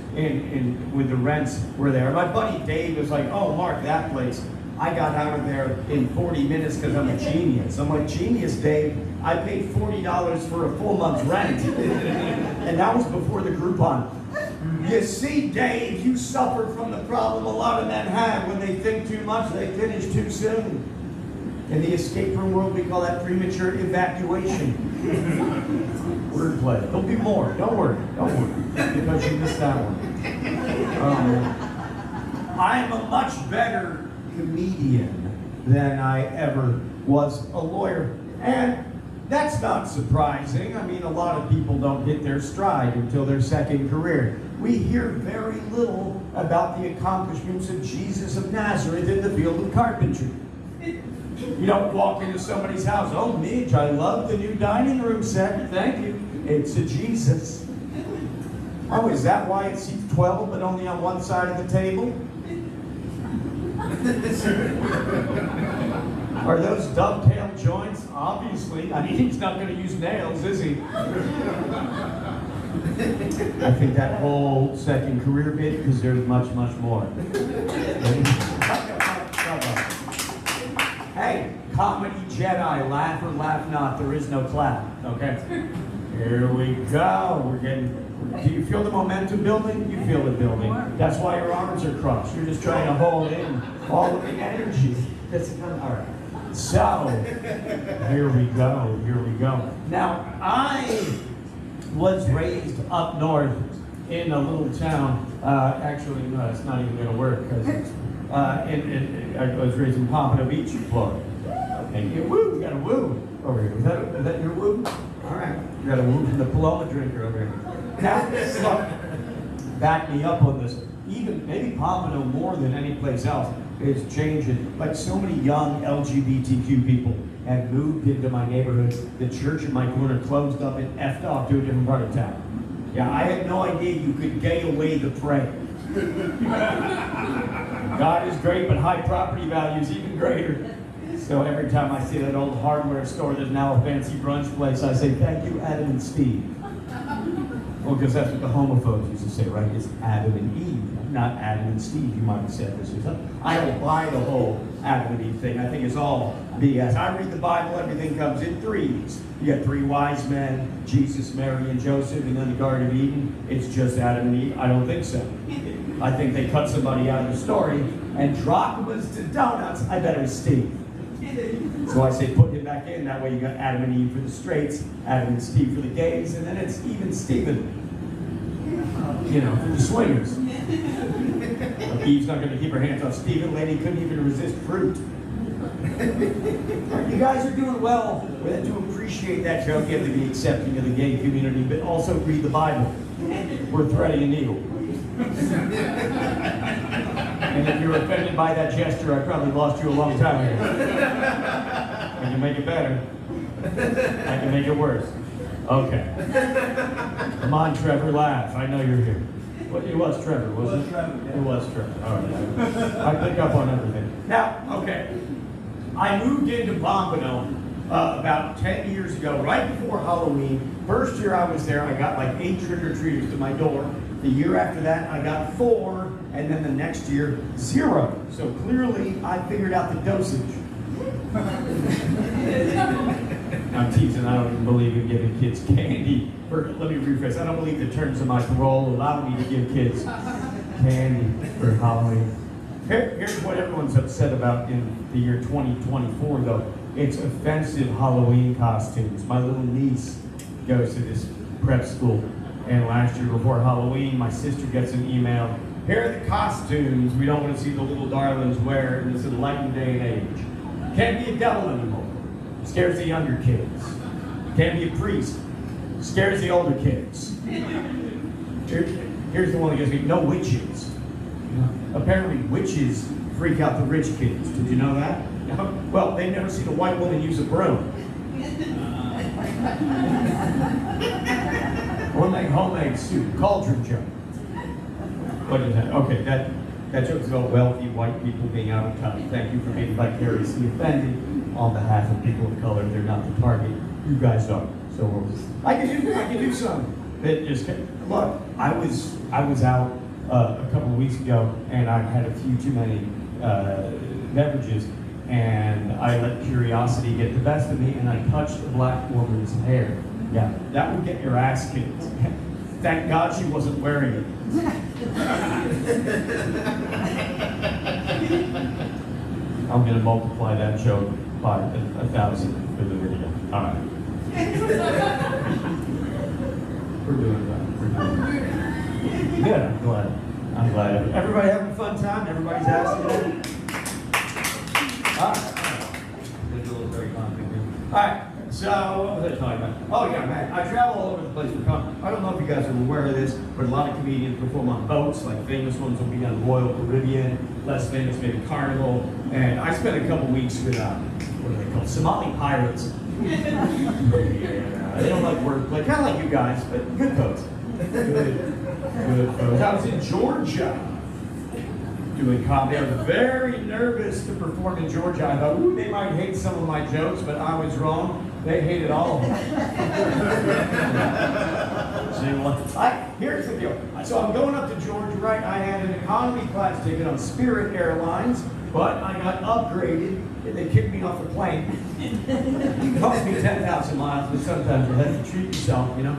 with the rents where they are. My buddy Dave was like, oh, Mark, that place. I got out of there in 40 minutes because I'm a genius. I'm like, genius, Dave. I paid $40 for a full month's rent. And that was before the Groupon. You see, Dave, you suffer from the problem a lot of men have. When they think too much, they finish too soon. In the escape room world, we call that premature evacuation. Wordplay. There'll be more. Don't worry. Because you missed that one. I am a much better comedian than I ever was a lawyer. And that's not surprising. I mean, a lot of people don't hit their stride until their second career. We hear very little about the accomplishments of Jesus of Nazareth in the field of carpentry. You don't walk into somebody's house, oh, Midge, I love the new dining room set, thank you. It's a Jesus. Oh, is that why it seats 12 but only on one side of the table? Are those dovetail joints? Obviously. I mean, he's not going to use nails, is he? I think that whole second career bit deserves much, much more. Hey, Comedy Jedi, laugh or laugh not, there is no clap, okay? Here we go, do you feel the momentum building? You feel it building. That's why your arms are crossed. You're just trying to hold in all of the energy. All right. So, here we go. Now, I was raised up north in a little town. Actually, no, it's not even going to work because I was raised in Pompano Beach, Florida. And you woo, got a woo over here. Is that your woo? All right. You got a woo from the Paloma drinker over here. Now, look, back me up on this. Even maybe Pompano more than any place else is changing. Like so many young LGBTQ people have moved into my neighborhood. The church in my corner closed up and effed off to a different part of town. Yeah, I had no idea you could gay away the prey. God is great, but high property value is even greater. So every time I see that old hardware store that's now a fancy brunch place, I say, thank you, Adam and Steve. Well, because that's what the homophobes used to say, right? It's Adam and Eve, not Adam and Steve. You might have said this or something. I don't buy the whole Adam and Eve thing. I think it's all BS. I read the Bible, everything comes in threes. You got three wise men, Jesus, Mary, and Joseph, and then the Garden of Eden. It's just Adam and Eve. I don't think so. I think they cut somebody out of the story, and drachmas to donuts, I bet it was Steve. So I say put him back in, that way you got Adam and Eve for the straights, Adam and Steve for the gays, and then it's even Steven, you know, for the swingers. Eve's not going to keep her hands off Steven, lady couldn't even resist fruit. You guys are doing well. To appreciate that joke, you have to be accepting of the gay community, but also read the Bible. We're threading a needle. And if you're offended by that gesture, I probably lost you a long time ago. I can make it better. I can make it worse. Okay. Come on, Trevor, laugh. I know you're here. Well, it was Trevor, wasn't it? It was Trevor. All right. I pick up on everything. Now, okay. I moved into Pompano about 10 years ago, right before Halloween. First year I was there, I got like 8 trick-or-treaters to my door. The year after that, I got 4, and then the next year, 0. So clearly, I figured out the dosage. I'm teasing, I don't even believe in giving kids candy. Let me rephrase, I don't believe the terms of my parole allow me to give kids candy for Halloween. Here's what everyone's upset about in the year 2024, though. It's offensive Halloween costumes. My little niece goes to this prep school. And last year before Halloween, my sister gets an email. Here are the costumes we don't want to see the little darlings wear in this enlightened day and age. Can't be a devil anymore. Scares the younger kids. Can't be a priest. Scares the older kids. Here's the one that gives me no witches. Apparently witches freak out the rich kids. Did you know that? Well, they've never seen a white woman use a broom. Or make homemade soup. Cauldron joke. What is that? Okay, that joke's about wealthy white people being out of touch. Thank you for being vicariously offended on behalf of people of color. They're not the target. You guys are. So I can do some. Look, I was out a couple of weeks ago, and I had a few too many beverages, and I let curiosity get the best of me, and I touched a black woman's hair. Yeah, that would get your ass kicked. Thank God she wasn't wearing it. I'm gonna multiply that joke by 1,000 for the video. All right. We're doing that. Good. I'm glad. Everybody having a fun time? Everybody's asking. All right. So what was I talking about? Oh yeah, man. I travel all over the place for comedy. I don't know if you guys are aware of this, but a lot of comedians perform on boats. Like famous ones will be on Royal Caribbean, less famous maybe Carnival. And I spent a couple weeks with what are they called? Somali pirates. Yeah, they don't like wordplay, kind of like you guys, but good folks. Good folks. I was in Georgia doing comedy. I was very nervous to perform in Georgia. I thought, ooh, they might hate some of my jokes, but I was wrong. They hated all of them. Here's the deal. So I'm going up to Georgia, right? I had an economy class ticket on Spirit Airlines, but I got upgraded. They kicked me off the plane. It cost me 10,000 miles, but sometimes you have to treat yourself, you know?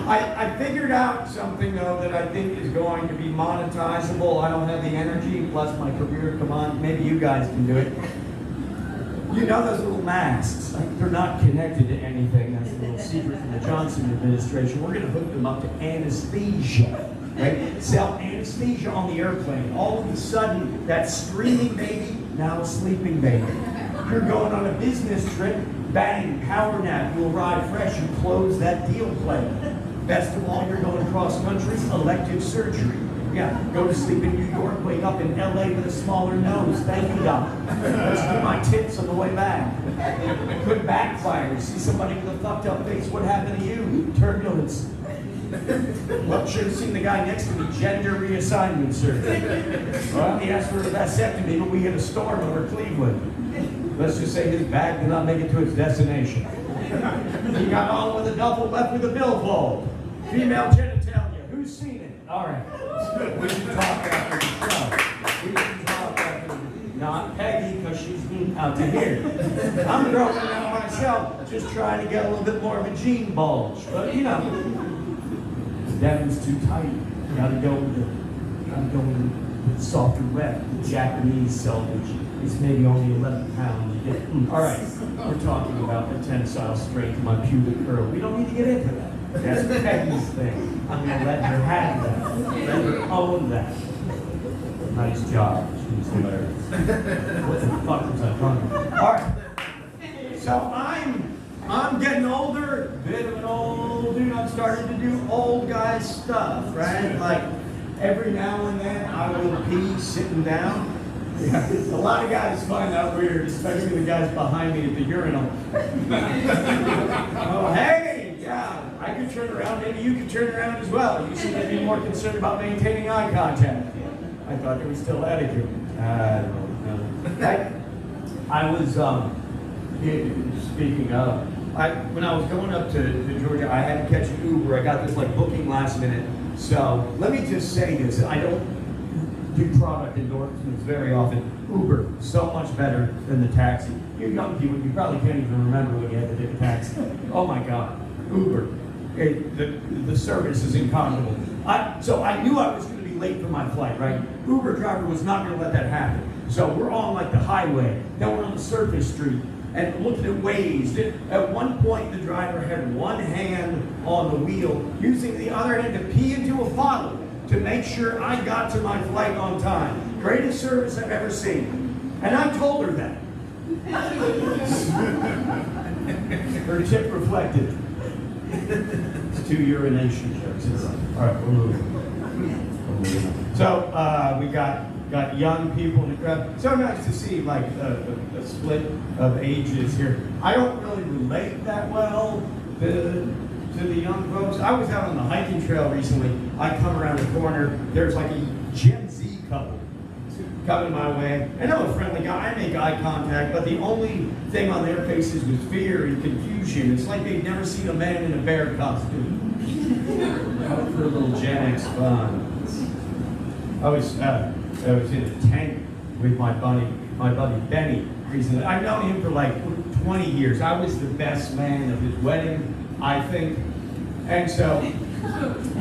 I figured out something, though, that I think is going to be monetizable. I don't have the energy, plus my career. Come on, maybe you guys can do it. You know those little masks? They're not connected to anything. That's a little secret from the Johnson administration. We're going to hook them up to anesthesia. Right? Sell anesthesia on the airplane. All of a sudden, that screaming baby, now a sleeping baby. You're going on a business trip, bang, power nap, you arrive fresh, you close that deal play. Best of all, you're going cross country, elective surgery. Yeah, go to sleep in New York, wake up in LA with a smaller nose. Thank you, doc. Let's do my tits on the way back. Could backfire. You see somebody with a fucked up face, what happened to you? Turbulence. Well, should have seen the guy next to me, gender reassignment surgery. Well, he asked for a vasectomy, but we hit a storm over Cleveland. Let's just say his bag did not make it to its destination. He got on with a duffel, left with a billfold. Female genitalia. Who's seen it? All right. We can talk after the show. We can talk after the Not Peggy, because she's out to here. I'm growing out myself, just trying to get a little bit more of a gene bulge. But, you know, Devin's too tight. Gotta go with the softer wet. The Japanese selvage is maybe only 11 pounds. All right, we're talking about the tensile strength of my pubic curl. We don't need to get into that. That's Peggy's thing. I'm gonna let her have that. Let her own that. Nice job. She's hilarious. What the fuck was I talking about? All right. So I'm getting older, bit of an old dude. I'm starting to do old guy stuff, right? Like every now and then I will pee sitting down. Yeah. A lot of guys find that weird, especially the guys behind me at the urinal. Oh, hey, yeah, I could turn around. Maybe you could turn around as well. You seem to be more concerned about maintaining eye contact. I thought there was still etiquette. I don't know. I was, speaking of, when I was going up to Georgia, I had to catch an Uber. I got this like booking last minute. So let me just say this. I don't do product endorsements very often. Uber, so much better than the taxi. You young people, you probably can't even remember when you had to take a taxi. Oh my God, Uber. The service is incomparable. So I knew I was going to be late for my flight, right? Uber driver was not going to let that happen. So we're on like the highway. Then we're on the surface street. And looking at Waze, at one point the driver had one hand on the wheel, using the other hand to pee into a bottle to make sure I got to my flight on time. Greatest service I've ever seen. And I told her that. Her tip reflected. It's 2 urination jokes. All right, we're moving. So we got young people in the crowd. So nice to see like a split of ages here. I don't really relate that well to the young folks. I was out on the hiking trail recently. I come around the corner. There's like a Gen Z couple coming my way. And I'm a friendly guy. I make eye contact, but the only thing on their faces was fear and confusion. It's like they'd never seen a man in a bear costume. Out for a little Gen X fun. I was in a tent with my buddy Benny recently. I've known him for like 20 years. I was the best man of his wedding, I think. And so,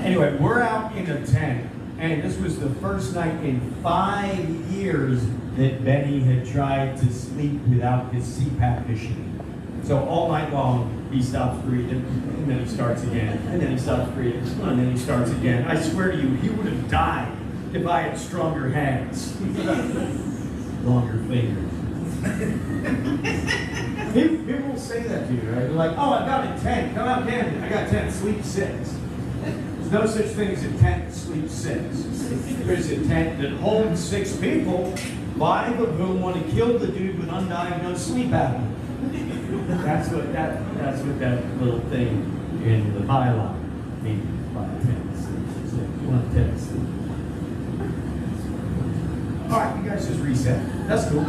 anyway, we're out in a tent, and this was the first night in 5 years that Benny had tried to sleep without his CPAP machine. So all night long, he stops breathing, and then he starts again, and then he stops breathing, and then he starts again. I swear to you, he would have died if I had stronger hands. Longer fingers. People will say that to you, right? They're like, oh, I got a tent. Come out, Camden. I got 10, sleep 6. There's no such thing as a tent, sleep 6. There's a tent that holds 6 people, 5 of whom want to kill the dude with undiagnosed sleep apnea. That's what that little thing in the byline means by a tent, sleep 6. You want a tent, sleep. All right, you guys just reset. That's cool.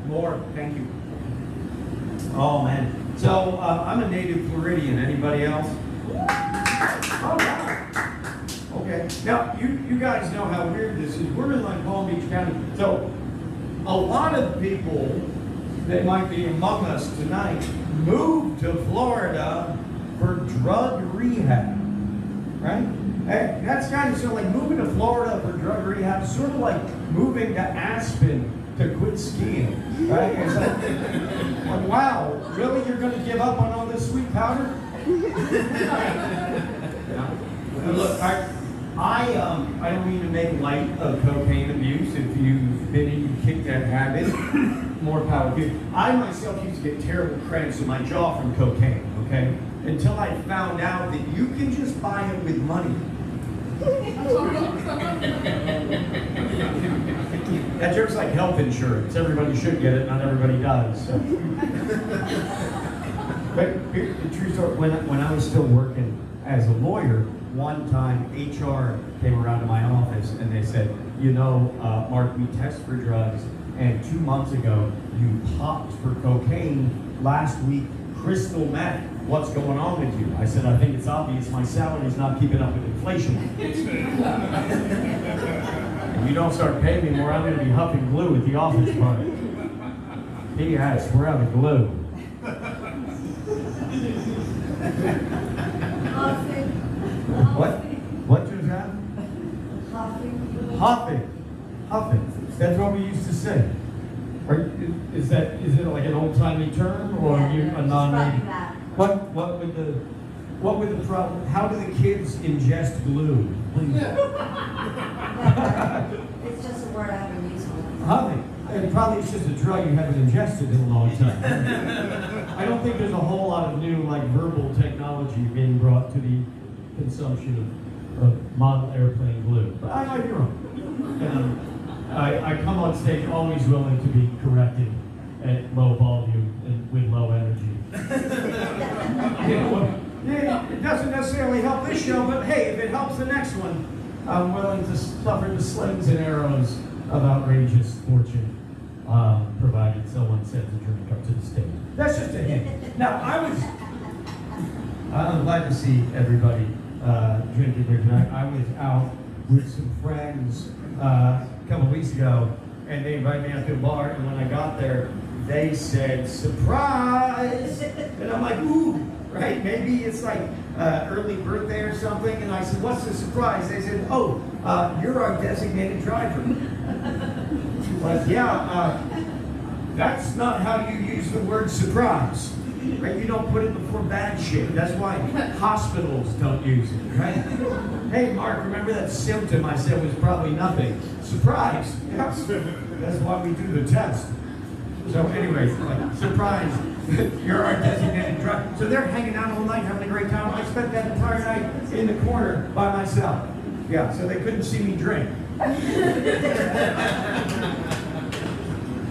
More, thank you. Oh man. So I'm a native Floridian. Anybody else? Oh wow. Okay. Now you guys know how weird this is. We're in like Palm Beach County. So a lot of people that might be among us tonight moved to Florida for drug rehab, right? Hey, that's kind of sort of like moving to Florida for drug rehab, sort of like moving to Aspen to quit skiing, right? It's like, wow, really? You're going to give up on all this sweet powder? Look, I don't mean to make light of cocaine abuse. If you've been in, you kick that habit, more power to you. I myself used to get terrible cramps in my jaw from cocaine, okay? Until I found out that you can just buy it with money. That joke's like health insurance. Everybody should get it, not everybody does. So. But here's the true story. When I was still working as a lawyer, one time HR came around to my office and they said, you know, Mark, we test for drugs, and 2 months ago you popped for cocaine. Last week, crystal meth. What's going on with you? I said, I think it's obvious my salary's not keeping up with inflation. If you don't start paying me more, I'm going to be huffing glue at the office party. P.S. We're out of glue. What? What was that? Huffing. Huffing. That's what we used to say. Is it like an old-timey term, or are you a non-native? What would the problem? How do the kids ingest glue? It's just a word I haven't used in a long Huffing. And probably it's just a drug you haven't ingested in a long time. I don't think there's a whole lot of new like verbal technology being brought to the consumption of model airplane glue. But I might be wrong. I come on stage always willing to be corrected at low volume and with low energy. It doesn't necessarily help this show, but hey, if it helps the next one, I'm willing to suffer the slings and arrows of outrageous fortune, provided someone sends a drink up to the stage. That's just a hint. Now, I'm glad to see everybody drinking here tonight. I was out with some friends a couple weeks ago, and they invited me out to a bar, and when I got there, they said, surprise! And I'm like, ooh, right? Maybe it's like early birthday or something. And I said, what's the surprise? They said, oh, you're our designated driver. Like, yeah, that's not how you use the word surprise. Right? You don't put it before bad shit. That's why hospitals don't use it, right? Hey, Mark, remember that symptom I said was probably nothing? Surprise. Yes. That's why we do the test. So anyways, like, surprise, you're our designated driver. So they're hanging out all night, having a great time. I spent that entire night in the corner by myself. Yeah, so they couldn't see me drink.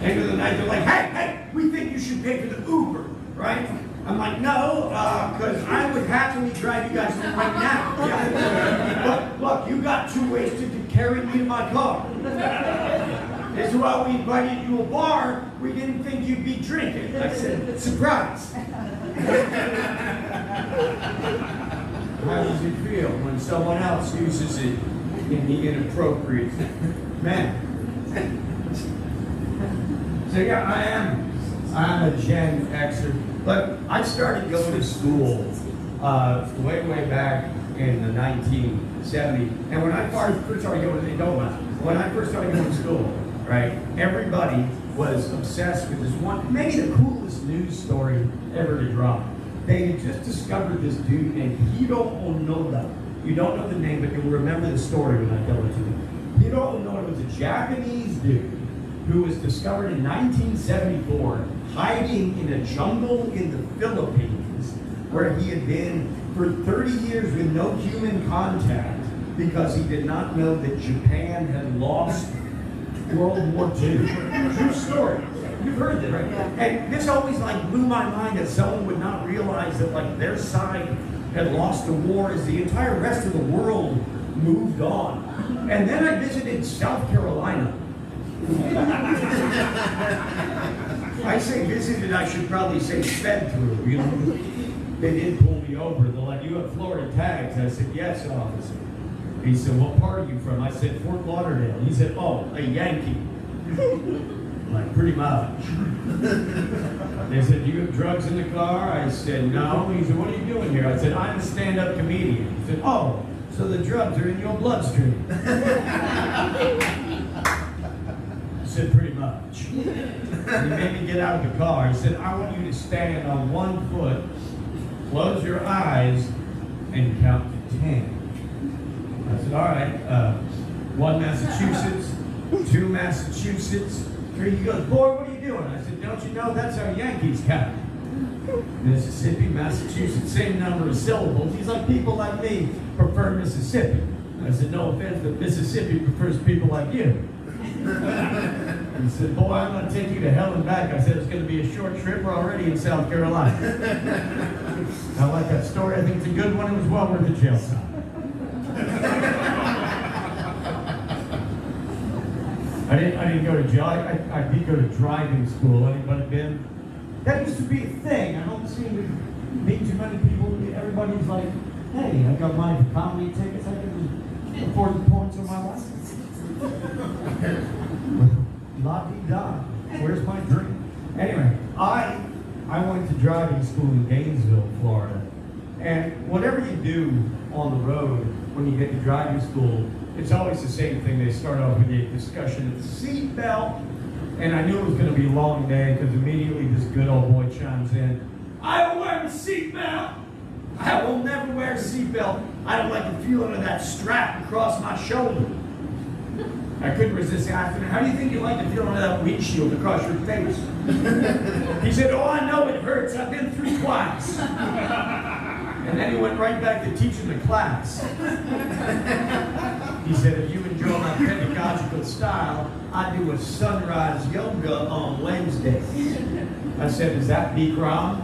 End of the night, they're like, hey, we think you should pay for the Uber, right? I'm like, no, because I would happily drive you guys home right now. Yeah. Look, you got 2 ways to carry me to my car. This is why we invited you to a bar. We didn't think you'd be drinking. I said, surprise. How does it feel when someone else uses it in the inappropriate manner? So yeah, I'm a Gen Xer, but I started going to school way back in the 1970s. And when I first started going, when I first started going to school, right, everybody was obsessed with this one, maybe the coolest news story ever to drop. They had just discovered this dude named Hiro Onoda. You don't know the name, but you'll remember the story when I tell it to you. Hiro Onoda was a Japanese dude who was discovered in 1974 hiding in a jungle in the Philippines where he had been for 30 years with no human contact because he did not know that Japan had lost World War II. True story. You've heard that, right? Yeah. And this always like blew my mind that someone would not realize that like their side had lost the war as the entire rest of the world moved on. And then I visited South Carolina. I say visited, I should probably say sped through, you know. They did pull me over. They're like, you have Florida tags? I said, yes, officer. He said, what part are you from? I said, Fort Lauderdale. He said, oh, a Yankee. I'm like, pretty much. They said, do you have drugs in the car? I said, no. He said, what are you doing here? I said, I'm a stand-up comedian. He said, oh, so the drugs are in your bloodstream. I said, pretty much. And he made me get out of the car. He said, I want you to stand on one foot, close your eyes, and count to 10. I said, all right, 1 Massachusetts, 2 Massachusetts, 3. He goes, boy, what are you doing? I said, don't you know that's how Yankees count? Mississippi, Massachusetts, same number of syllables. He's like, people like me prefer Mississippi. I said, no offense, but Mississippi prefers people like you. He said, boy, I'm going to take you to hell and back. I said, it's going to be a short trip. We're already in South Carolina. I like that story. I think it's a good one. It was well worth the jail time. I didn't go to jail. I did go to driving school. Anybody been? That used to be a thing. I don't seem to meet too many people. Everybody's like, hey, I got my comedy tickets. I can afford the points on my license. La-di-da. Where's my drink? Anyway, I went to driving school in Gainesville, Florida. And whatever you do on the road when you get to driving school, it's always the same thing. They start off with a discussion of the seat belt. And I knew it was going to be a long day because immediately this good old boy chimes in. I don't wear a seatbelt. I will never wear a seatbelt. I don't like the feeling of that strap across my shoulder. I couldn't resist asking him, how do you think you like the feeling of that windshield across your face? He said, oh, I know it hurts. I've been through twice. And then he went right back to teaching the class. He said, if you enjoy my pedagogical style, I do a sunrise yoga on Wednesday. I said, is that Bikram?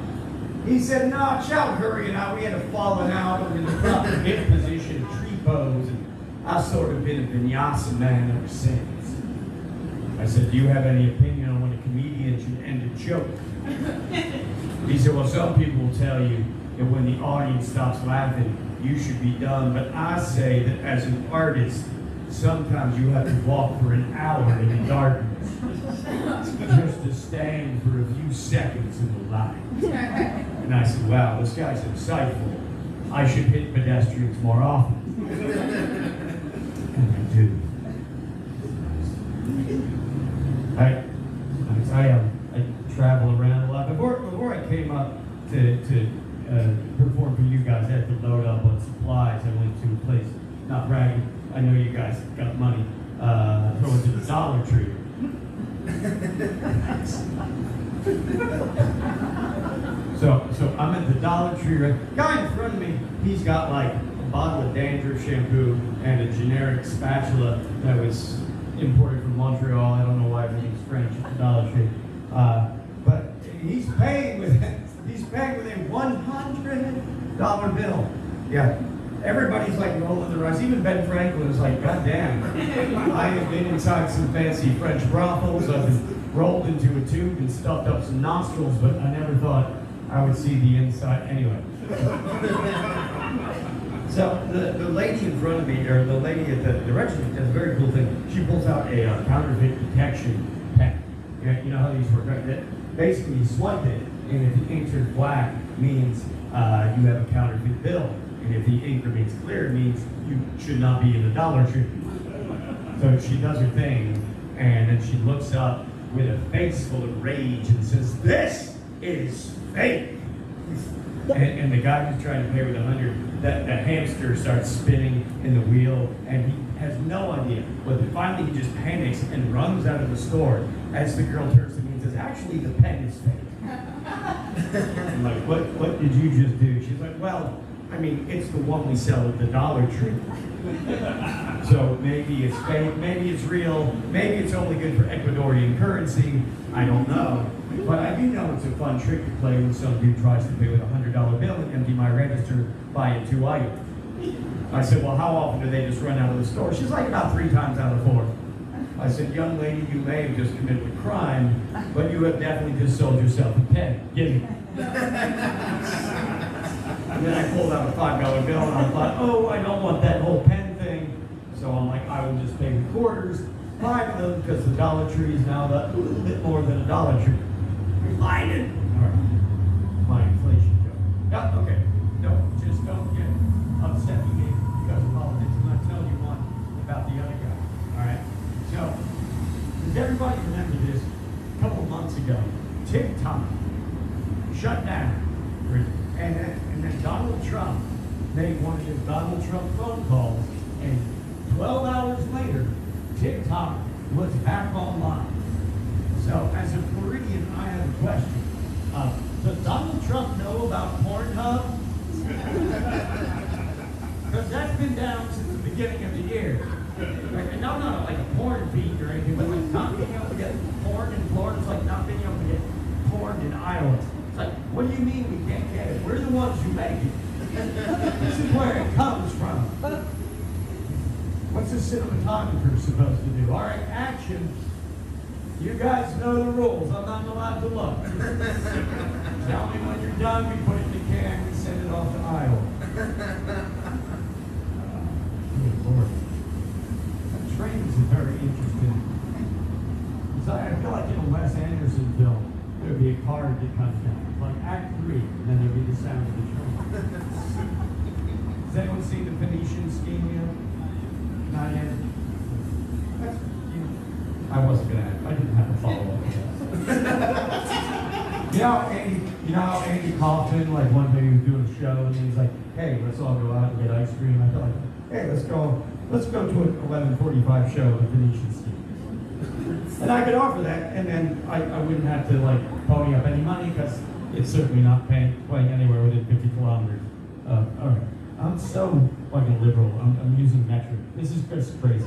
He said, no, Chow Curry and I, we had a falling out over the proper hip position, tree pose, and I've sort of been a vinyasa man ever since. I said, do you have any opinion on when a comedian should end a joke? He said, well, some people will tell you that when the audience stops laughing, you should be done. But I say that as an artist, sometimes you have to walk for an hour in the darkness just to stand for a few seconds in the light. And I said, wow, this guy's insightful. I should hit pedestrians more often. And I do. I travel around a lot. Before I came up to perform for you guys, I had to load up on supplies. I went to a place, not bragging, I know you guys got money, throw it to the Dollar Tree. So I'm at the Dollar Tree, right? Guy in front of me, he's got like a bottle of dandruff shampoo and a generic spatula that was imported from Montreal. I don't know why everything's French at the Dollar Tree. But he's paying with a $100 bill. Yeah. Everybody's like rolling their eyes. Even Ben Franklin is like, God damn. I have been inside some fancy French brothels. I've been rolled into a tube and stuffed up some nostrils, but I never thought I would see the inside. Anyway. So the lady in front of me, or the lady at the register, does a very cool thing. She pulls out a counterfeit detection pen. You know how these work, right? Basically, you swipe it, and if the ink turns black, means you have a counterfeit bill. And if the ink remains clear, it means you should not be in the Dollar Tree. So she does her thing, and then she looks up with a face full of rage and says, "This is fake." And the guy who's trying to pay with $100, that hamster starts spinning in the wheel, and he has no idea. But finally, he just panics and runs out of the store as the girl turns to me and says, "Actually, the pen is fake." I'm like, what did you just do? She's like, "Well, I mean, it's the one we sell at the Dollar Tree. So maybe it's fake, maybe it's real, maybe it's only good for Ecuadorian currency. I don't know. But I do know it's a fun trick to play when some dude tries to pay with a $100 bill and empty my register, buying 2 items. I said, well, how often do they just run out of the store? She's like, about 3 times out of 4. I said, young lady, you may have just committed a crime, but you have definitely just sold yourself a pen. Give me. And then I pulled out a $5 bill and I thought, oh, I don't want that whole pen thing. So I'm like, I will just pay with quarters, 5 of them, because the Dollar Tree is now a little bit more than a Dollar Tree. Reminded. All right. My inflation joke. Yeah, okay. No, just don't get upset with me because of politics. I'm not telling you one about the other guy. All right. So, does everybody remember this? A couple months ago, TikTok shut down. And then Donald Trump made one of his Donald Trump phone calls, and 12 hours later, TikTok was back online. So, as a Floridian, I have a question. Does Donald Trump know about Pornhub? Because that's been down since the beginning of the year. And no, not like a porn feed or anything, but like not being able to get porn in Florida. It's like not being able to get porn in Iowa. It's like, what do you mean we can't get it? We're the ones who make it. This is where it comes from. What's a cinematographer supposed to do? All right, action. You guys know the rules. I'm not allowed to look. Tell me when you're done, we put it in the can, we send it off to Iowa. Good Lord. That train is very interesting. I feel like in a Wes Anderson film, there would be a car that comes down. Like Act 3, and then there'd be the sound of the train. Has anyone seen the Phoenician scheme yet? Not yet? I wasn't gonna. I didn't have to follow up with that. You know how Andy Kaufman, like one day he was doing a show and he was like, "Hey, let's all go out and get ice cream." I felt like, "Hey, let's go to an 11:45 show at the Phoenician scheme." And I could offer that, and then I wouldn't have to like pony up any money because it's certainly not playing anywhere within 50 kilometers. All right. I'm so fucking liberal. I'm using metric. This is just crazy.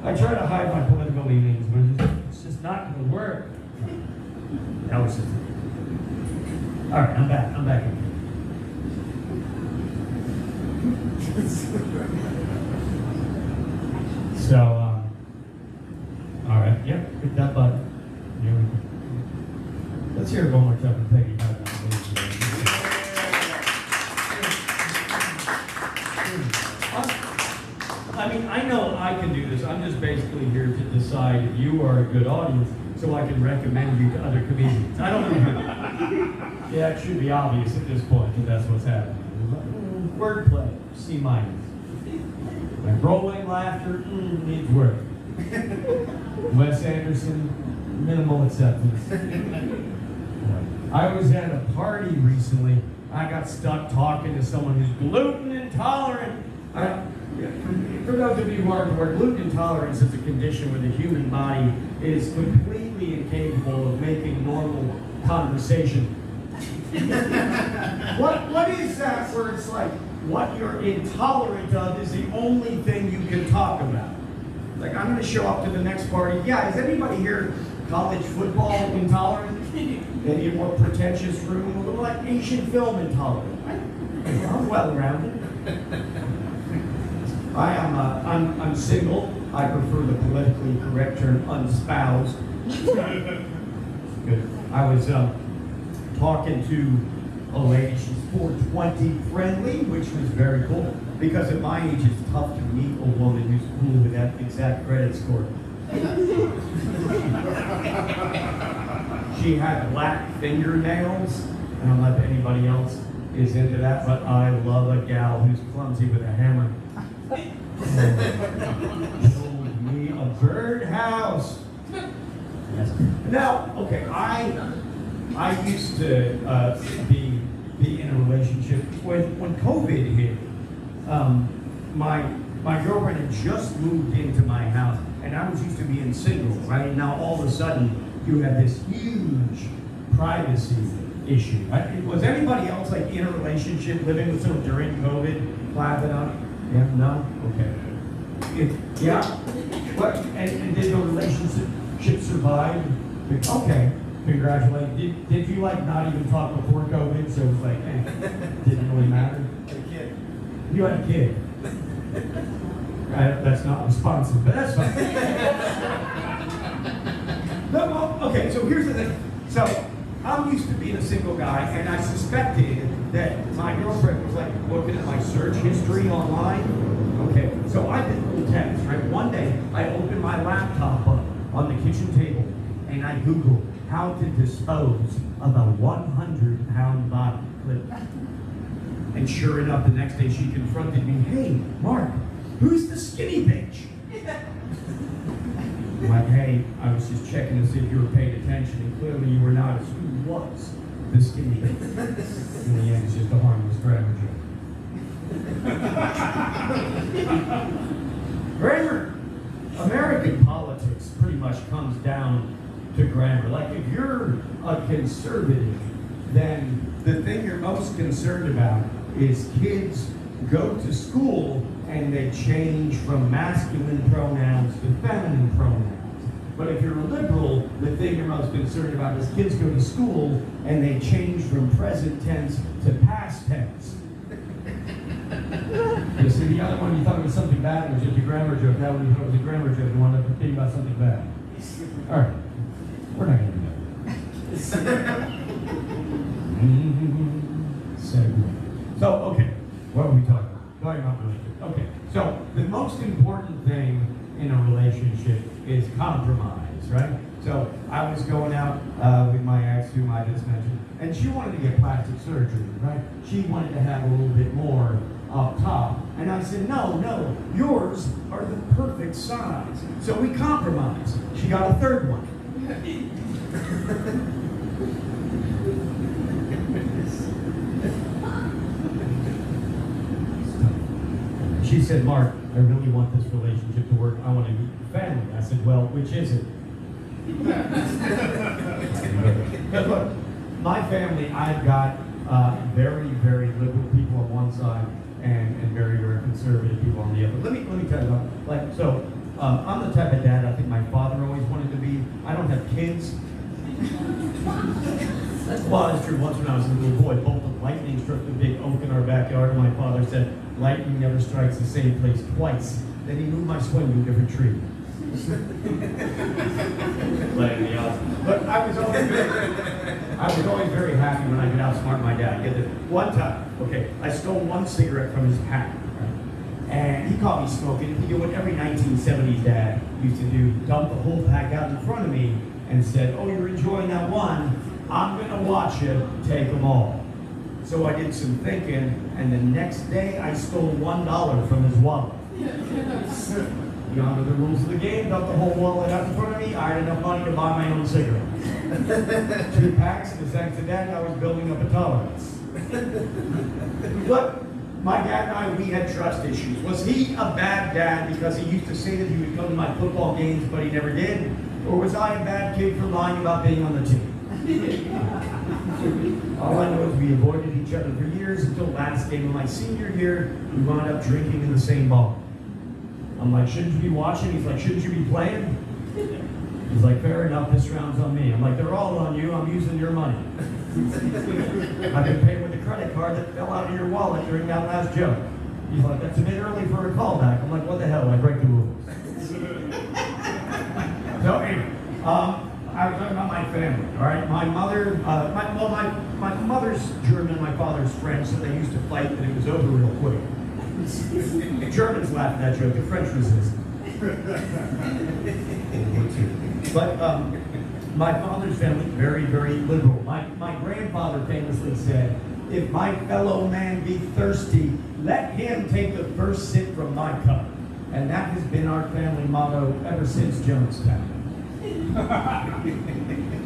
I try to hide my political leanings, but it's just not going to work. That was just. All right, I'm back. So, all right. Yep, hit that button. Here we go. Let's hear it one more time from Peggy. I mean, I know I can do this. I'm just basically here to decide if you are a good audience so I can recommend you to other comedians. I don't know. Yeah, it should be obvious at this point that that's what's happening. Wordplay, C-. Like rolling laughter, needs work. Wes Anderson, minimal acceptance. I was at a party recently. I got stuck talking to someone who's gluten intolerant. For those of you who aren't aware, gluten intolerance is a condition where the human body is completely incapable of making normal conversation. What is that where it's like what you're intolerant of is the only thing you can talk about? Like, I'm going to show up to the next party. Yeah, is anybody here college football intolerant? Maybe a more pretentious room, a little like Asian film intolerant. I'm well-rounded. I'm single. I prefer the politically correct term unspoused. Good. I was talking to a lady. She's 420 friendly, which was very cool. Because at my age, it's tough to meet a woman who's cool with that exact credit score. She had black fingernails. I don't know if anybody else is into that, but I love a gal who's clumsy with a hammer. Showed me a birdhouse. Now, okay, I used to be in a relationship when COVID hit. My girlfriend had just moved into my house, and I was used to being single, right? Now all of a sudden, you have this huge privacy issue. Right? Was anybody else like in a relationship, living with someone during COVID? Clap it up. Yeah, no? Okay. Yeah? What? And did the relationship survive? Okay. Congratulations. Did you like not even talk before COVID? So it was like, didn't really matter? Had a kid. You had a kid. That's not responsive, but that's fine. No, well, okay, so here's the thing. So I'm used to being a single guy, and I suspected that my girlfriend was like looking at my search history online. Okay, so I did a little test, right? One day, I opened my laptop up on the kitchen table, and I Googled how to dispose of a 100-pound body clip. And sure enough, the next day she confronted me, hey, Mark, who's the skinny bitch? I'm like, hey, I was just checking to see if you were paying attention, and clearly you were not. Who was the skinny bitch? In the end, it's just a harmless grammar joke. Grammar. American politics pretty much comes down to grammar. Like, if you're a conservative, then the thing you're most concerned about is kids go to school and they change from masculine pronouns to feminine pronouns. But if you're a liberal, the thing you're most concerned about is kids go to school and they change from present tense to past tense. You see, the other one, you thought it was something bad, it was just a grammar joke. That one, you thought it was a grammar joke, you wanted to think about something bad. All right, we're not going to do that. Segue. So, okay, what are we talking about? Talking about relationships. Okay, so the most important thing in a relationship is compromise, right? So I was going out with my ex, whom I just mentioned, and she wanted to get plastic surgery, right? She wanted to have a little bit more up top. And I said, no, yours are the perfect size. So we compromised. She got a third one. She said, Mark, I really want this relationship to work. I want to meet your family. I said, well, which is it? Because look, my family, I've got very, very liberal people on one side and very, very conservative people on the other. Let me tell you about, I'm the type of dad I think my father always wanted to be. I don't have kids. Well, it's true. Once when I was a little boy, bolt of lightning struck the big oak in our backyard, and my father said, lightning never strikes the same place twice. Then he moved my swing to a different tree. But I was always very happy when I could outsmart my dad. Get this. One time, okay, I stole one cigarette from his pack, right? And he caught me smoking. He did what every 1970s dad used to do, dump the whole pack out in front of me and said, oh, you're enjoying that one? I'm gonna watch you take them all. So I did some thinking, and the next day I stole $1 from his wallet. You know, under the rules of the game, dumped the whole wallet out in front of me. I had enough money to buy my own cigarette. 2 packs, and thanks to that, I was building up a tolerance. But My dad and I, we had trust issues. Was he a bad dad because he used to say that he would come to my football games, but he never did? Or was I a bad kid for lying about being on the team? All I know is we avoided each other for years until last game of my senior year, we wound up drinking in the same bar. I'm like, shouldn't you be watching? He's like, shouldn't you be playing? He's like, fair enough, this round's on me. I'm like, they're all on you, I'm using your money. I've been paying with a credit card that fell out of your wallet during that last joke. He's like, that's a bit early for a callback. I'm like, what the hell, I break the rules. So anyway, I was talking about my family, all right? My mother, my mother's German, my father's French, so they used to fight, but it was over real quick. The Germans laughed at that joke, the French resisted. But my father's family, very, very liberal. My grandfather famously said, if my fellow man be thirsty, let him take the first sip from my cup. And that has been our family motto ever since Jonestown.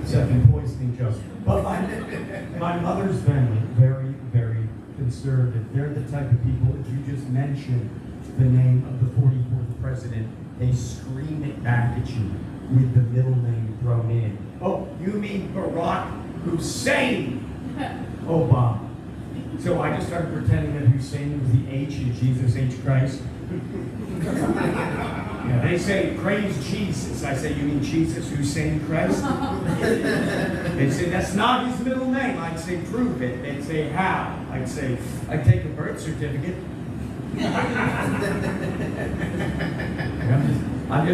Second poisoning joke. But my mother's family, very, very conservative. They're the type of people, if you just mention the name of the 44th president, they scream it back at you with the middle name thrown in. Oh, you mean Barack Hussein Obama. So I just started pretending that Hussein was the H in Jesus H. Christ. Yeah, they say, praise Jesus. I say, you mean Jesus Hussein Christ? They say, that's not his middle name. I'd say, prove it. They'd say, how? I'd say, I'd take a birth certificate. I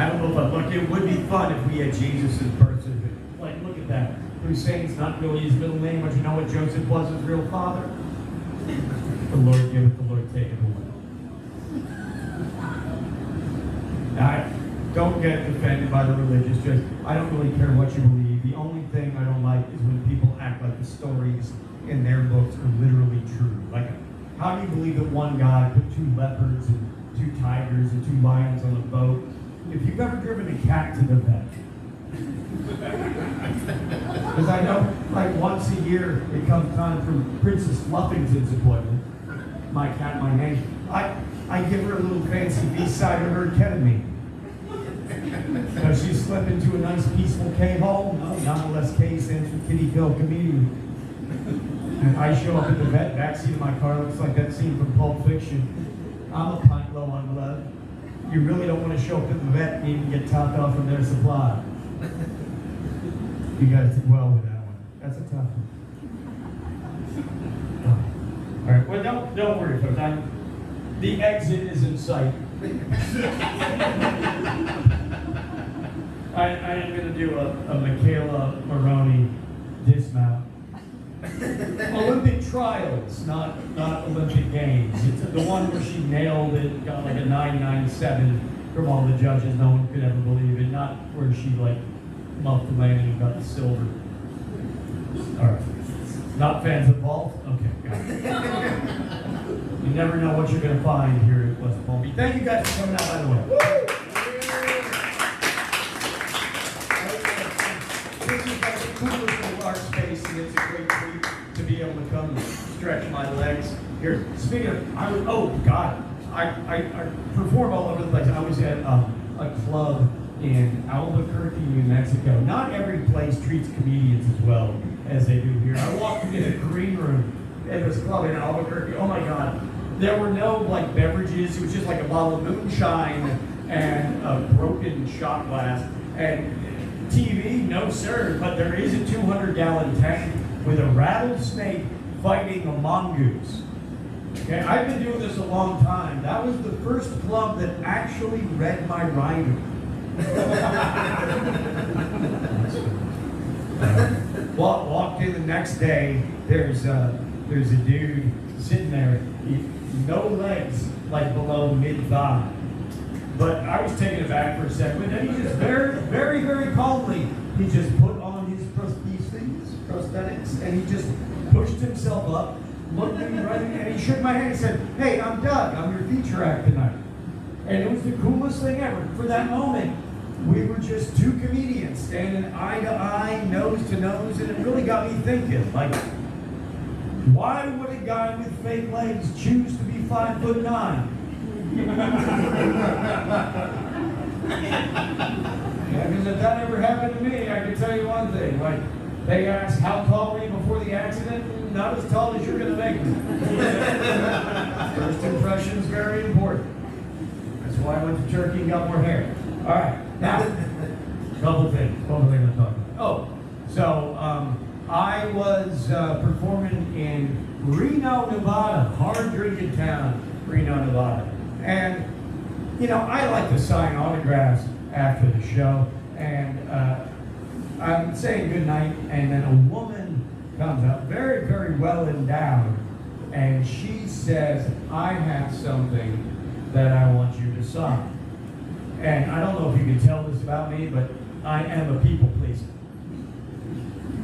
don't know, but look, it would be fun if we had Jesus' birth certificate. Like, look at that. Hussein's not really his middle name, but you know what Joseph was, his real father? The Lord give it, the Lord take it away. I don't get offended by the religious, just, I don't really care what you believe. The only thing I don't like is when people act like the stories in their books are literally true. Like, how do you believe that one guy put 2 leopards and 2 tigers and 2 lions on a boat? If you've ever driven a cat to the vet, because I know, like, once a year it comes time for Princess Fluffington's appointment, my cat, my name, I give her a little fancy B-side of her ketamine. Does she slip into a nice peaceful K-hole? No, nonetheless, K stands for Kitty Kill Comedian. And I show up at the vet, backseat of my car, looks like that scene from Pulp Fiction. I'm a pint low on blood. You really don't want to show up at the vet and even get topped off from their supply. You guys did well with that one. That's a tough one. All right, well, don't worry, folks. The exit is in sight. I am going to do a Michaela Maroney dismount. Olympic trials, not Olympic games. It's the one where she nailed it, got like a 997 from all the judges. No one could ever believe it. Not where she like muffed the landing and got the silver. All right. Not fans of golf? Okay, got it. You never know what you're going to find here at West Palm Beach. Thank you guys for coming out, by the way. Woo! This is like the coolest little art space, and it's a great treat to be able to come stretch my legs. Here, speaking of, I perform all over the place. I was at a club in Albuquerque, New Mexico. Not every place treats comedians as well as they do here. I walked in a green room at this club in Albuquerque. Oh my God. There were no like beverages. It was just like a bottle of moonshine and a broken shot glass. And TV, no sir, but there is a 200-gallon tank with a rattlesnake fighting a mongoose. Okay, I've been doing this a long time. That was the first club that actually read my rider. Walked in the next day. There's a dude sitting there, no legs, like below mid-thigh. But I was taken aback for a second, and he just very, very, very calmly, he just put on his prosthetics, and he just pushed himself up, looked at me right, and he shook my hand and said, "Hey, I'm Doug. I'm your feature act tonight." And it was the coolest thing ever. For that moment, we were just 2 comedians standing eye to eye, nose to nose, and it really got me thinking, like, Why would a guy with fake legs choose to be 5'9"? Yeah, because if that ever happened to me, I can tell you one thing. Like, they asked, how tall were you before the accident? Not as tall as you're going to make me. First impression's very important. That's why I went to Turkey and got more hair. All right, now, couple things I'm talking about. Oh, so I was performing in Reno, Nevada, hard drinking town, Reno, Nevada. And, you know, I like to sign autographs after the show. And I'm saying goodnight, and then a woman comes up, very, very well endowed, and she says, I have something that I want you to sign. And I don't know if you can tell this about me, but I am a people pleaser.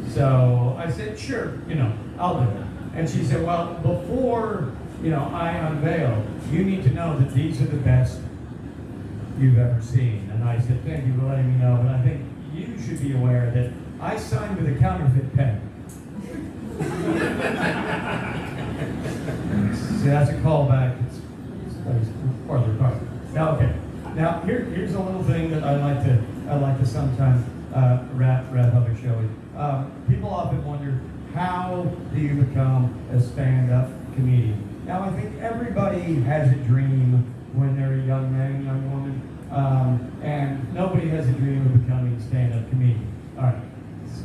So I said, sure, you know, I'll do it. And she said, well, before, you know, I unveil, you need to know that these are the best you've ever seen. And I said, thank you for letting me know, but I think you should be aware that I signed with a counterfeit pen. See, that's a callback. It's part of the part. Now, okay. Now, here's a little thing that I like to sometimes wrap up a show with. People often wonder, how do you become a stand-up comedian? Now, I think everybody has a dream when they're a young man, young woman, and nobody has a dream of becoming a stand-up comedian. All right,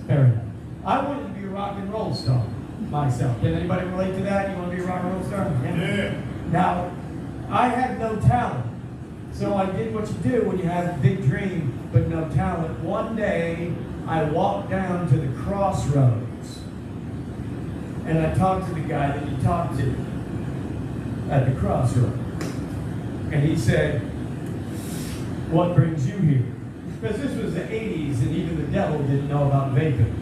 fair enough. I wanted to be a rock and roll star myself. Can anybody relate to that? You want to be a rock and roll star? Yeah. Now, I had no talent. So I did what you do when you have a big dream but no talent. One day, I walked down to the crossroads and I talked to the guy that you talked to at the crossroads. And he said, what brings you here? Because this was the 80s and even the devil didn't know about vaping.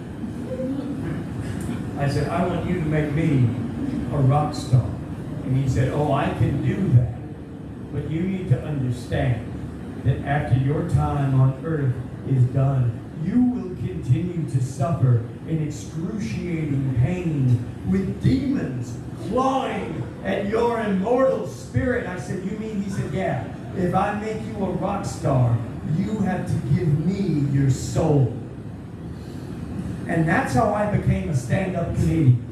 I said, I want you to make me a rock star. And he said, oh, I can do that. But you need to understand that after your time on earth is done, you will continue to suffer in excruciating pain with demons clawing at your immortal spirit. I said, you mean? He said, yeah. If I make you a rock star, you have to give me your soul. And that's how I became a stand-up comedian.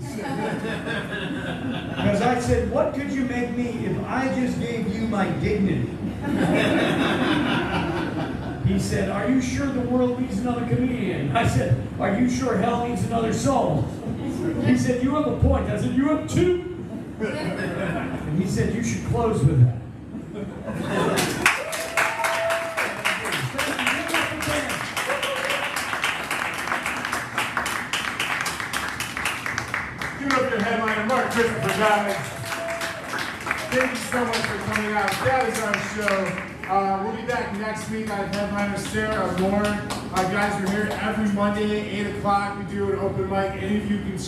Because I said, what could you make me if I just gave you my dignity? He said, are you sure the world needs another comedian? I said, are you sure hell needs another soul? He said, you have a point. I said, you have two. And he said, you should close with that. Give it up your headliner, Mark Christopher, guys. Thank you so much for coming out. That is our show. We'll be back next week. I have headliner Sarah Moore. Guys, we're here every Monday at 8 o'clock. We do an open mic. Any of you can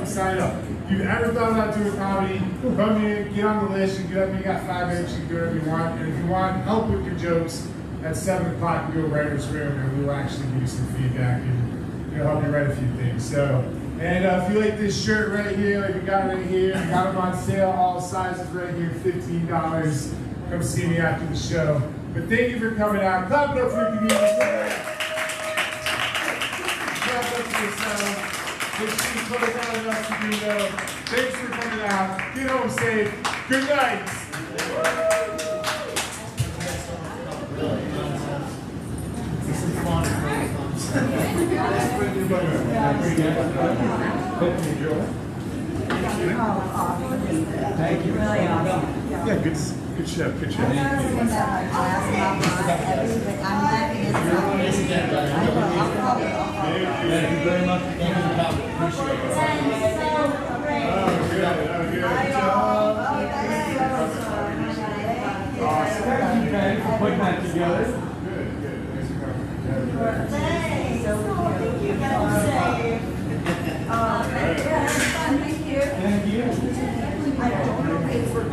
sign up. If you've ever thought about doing comedy, come here, get on the list. You get up, you got 5 minutes, you can do whatever you want. And if you want help with your jokes, at 7 o'clock, we do a writer's room, and we will actually give you some feedback and help you write a few things. So. And if you like this shirt right here, like we got it here, we got them on sale, all sizes right here, $15. Come see me after the show. But thank you for coming out. Clap it up for your community. Clap up for yourself. Make sure you close out enough to do though. Thanks for coming out. Get home safe. Good night. Thank you. Really awesome. Yeah, good show, good show. I'm laughing at Thank you very much for coming out. Appreciate it. Awesome. Thank you, Ben, for putting that together. Good. Thanks for coming. Thanks. Oh, thank you. Thank you. Thank you. I don't know if it's for it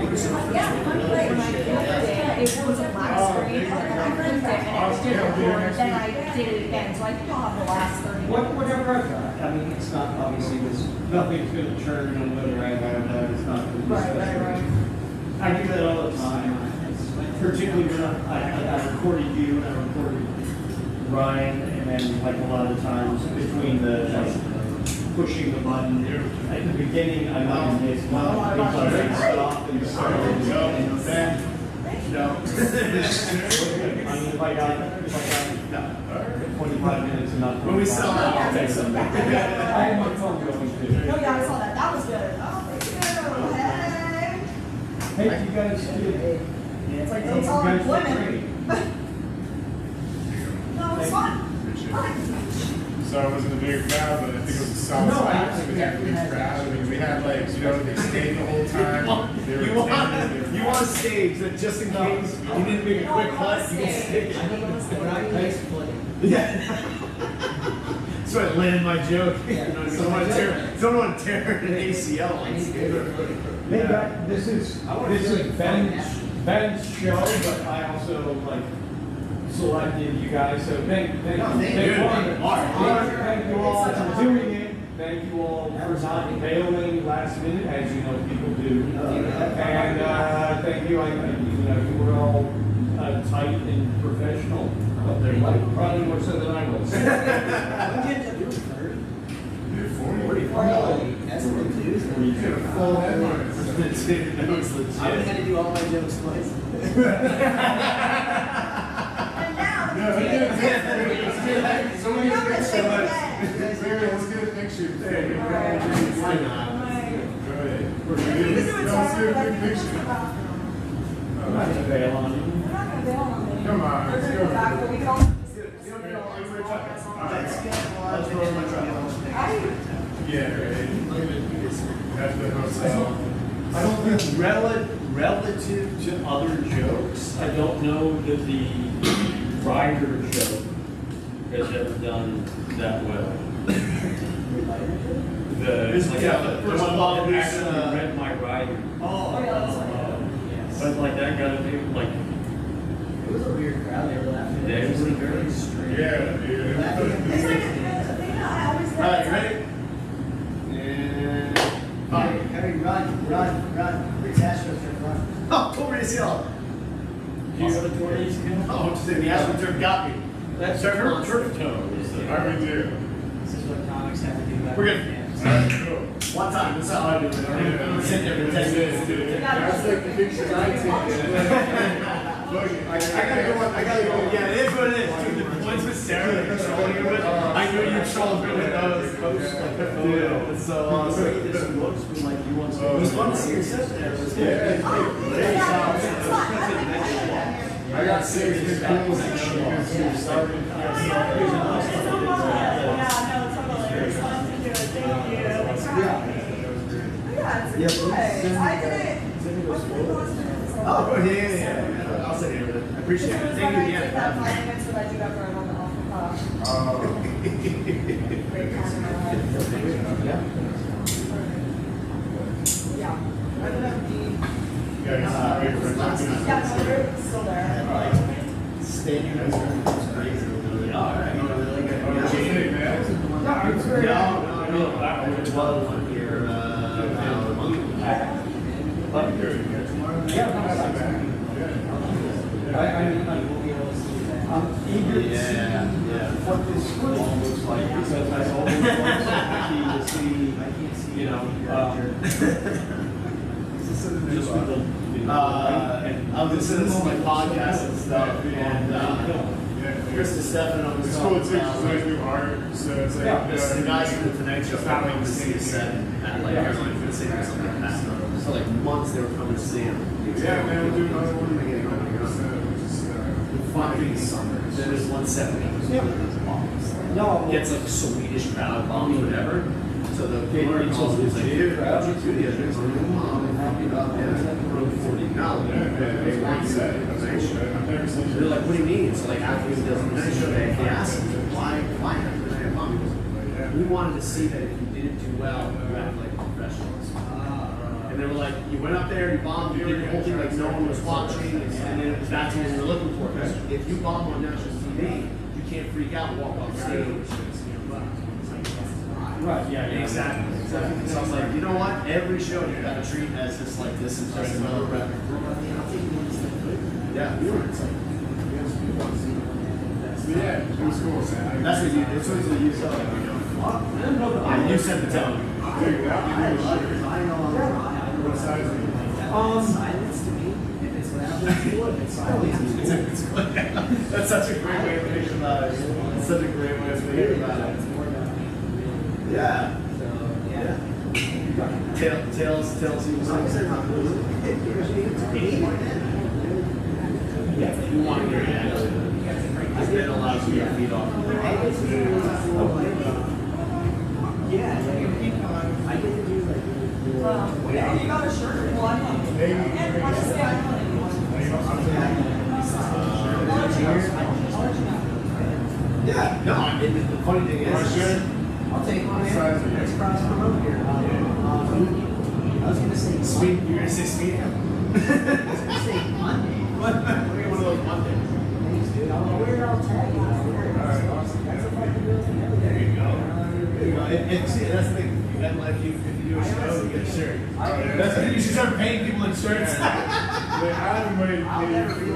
was a black screen, and then I printed it, and I did it before, and then I did it again, so I think I'll have the last 30 Whatever I've got. I mean, it's not obviously nothing's going to churn on whether I have that. It's not going to be Right. I do that all the time. Particularly when I recorded you and I recorded Ryan, and then like a lot of times between the pushing the button at the beginning, I might miss one because I stopped and started. And then, no. I mean, if I got 25 minutes and not 25 When we sell out, I'll take some. I had my phone going too. No, yeah, I saw that. That was good. Oh, thank you. Hey. Hey, you guys did. It's like You it's all guys did employment. great. No, it's fun. So it wasn't a big crowd, but I think it was a solid spot. We had a big crowd. I mean, we had like, you know, they stayed the whole time. They were standing, You want a stage that just in case you need to make a quick cut, you can stick it. Yeah. So I landed my joke. Don't want to tear an ACL. Hey, guys, this is Ben's show, but I also like selected you guys. So thank you all for doing it. Thank you all for not bailing last minute, as you know people do. And thank you. You were all tight and professional. Probably more so than I was. That's what we do. you could have full headlines. I would have had to do all my jokes twice. And now, No, let's get a picture. Someone get a picture. Let's Let's get a picture. Why not? Go ahead. We can do it Let's tomorrow, get but a I big think picture. I'm not gonna bail on you. we're not going to bail on me. Come on, We're let's gonna go. go back, but we can all. Yeah, right. That's the hotel. I don't think relative to other jokes, I don't know that the rider joke has ever done that well. The first one that actually read my rider. Oh, yeah, that's right. But like that got to be like It was a weird crowd. They were laughing. They It was were very strange. Yeah, dude. It's like, I always All right, you ready? And Harry, run. The catastrophe, run. oh, Corey Hill. do you have a Tories again? Oh, just in the astroturf got me. That's Turf turf monster. toe. Is the How we do? This is what comics have to do. Back We're good. then. Cool. One time, that's how I do it. I'm sitting there for 10 minutes. That's like the picture I take. Look, I gotta go. Yeah, it is what it is. Dude, the points with Sarah that you're trolling her with, I knew you trolled her with those. Dude, it's so awesome. There's some looks from like you want It was fun to see her sit there. It was good. I got 6 good pools because you started. Oh, go ahead. Yeah. I'll sit here with it. I appreciate it. Thank you again. Standing there is crazy. All right. No, it was here about a month and a half. I'm eager to see what this football looks like because I always want to see, you know, just with the, I was listening to my podcast and stuff, and Chris Stefano was It's cool talking too, because about they do art, so it's like, Yeah, the guys from the Tonight Show It's not coming like to see a set at like Airline for the City or something like that. So like months they were coming to see him. yeah, man, we'll do another one. Fucking summer. Then there's one set that was no, gets like Swedish crowd bombs, whatever. So the Gatorade calls me, he's like, dude, how'd you do the other day? I'm happy about that. Road 40. No, they want you to they're like, what do you mean? So like after he does the night show, they asked him, why have the bomb? He goes, we wanted to see that if you didn't do well, you had like professionals. And they were like, you went up there, you bombed, you did the whole thing like no one was watching, and then that's what we were looking for. Because if you bomb on national TV, you can't freak out and walk off stage. Right, yeah, yeah. Exactly. Exactly. So I was like, you know what? Every show you gotta treat as just like this is just another rep. Yeah. It's like, Yeah, it was cool, man. that's what you. That's what you said. Yeah, you set the tone. Dude, that was what size are you? Silence to me, if it's loud, it's good. It's silence. That's such a great way of thinking about it. It's such a great way of thinking about it. Yeah. Yeah. Tails. He was like, yeah, you want to get your action. It allows you to feed off. Yeah, I get to do like. Yeah, you got a shirt. Well, I know. And want to stay on. Yeah, no, I mean, the funny thing is, I'll take one. It's across the road here. I was gonna say Speed, you're gonna say speed? I was gonna say Monday. One of those Mondays. Thanks, dude. I'll wear it. I'll tag you. That's a fucking deal together. There you go. There you go. And see, that's the thing. And like, if you do a show, you get a shirt. That's what you should start paying people in shirts. I'll never realize that he's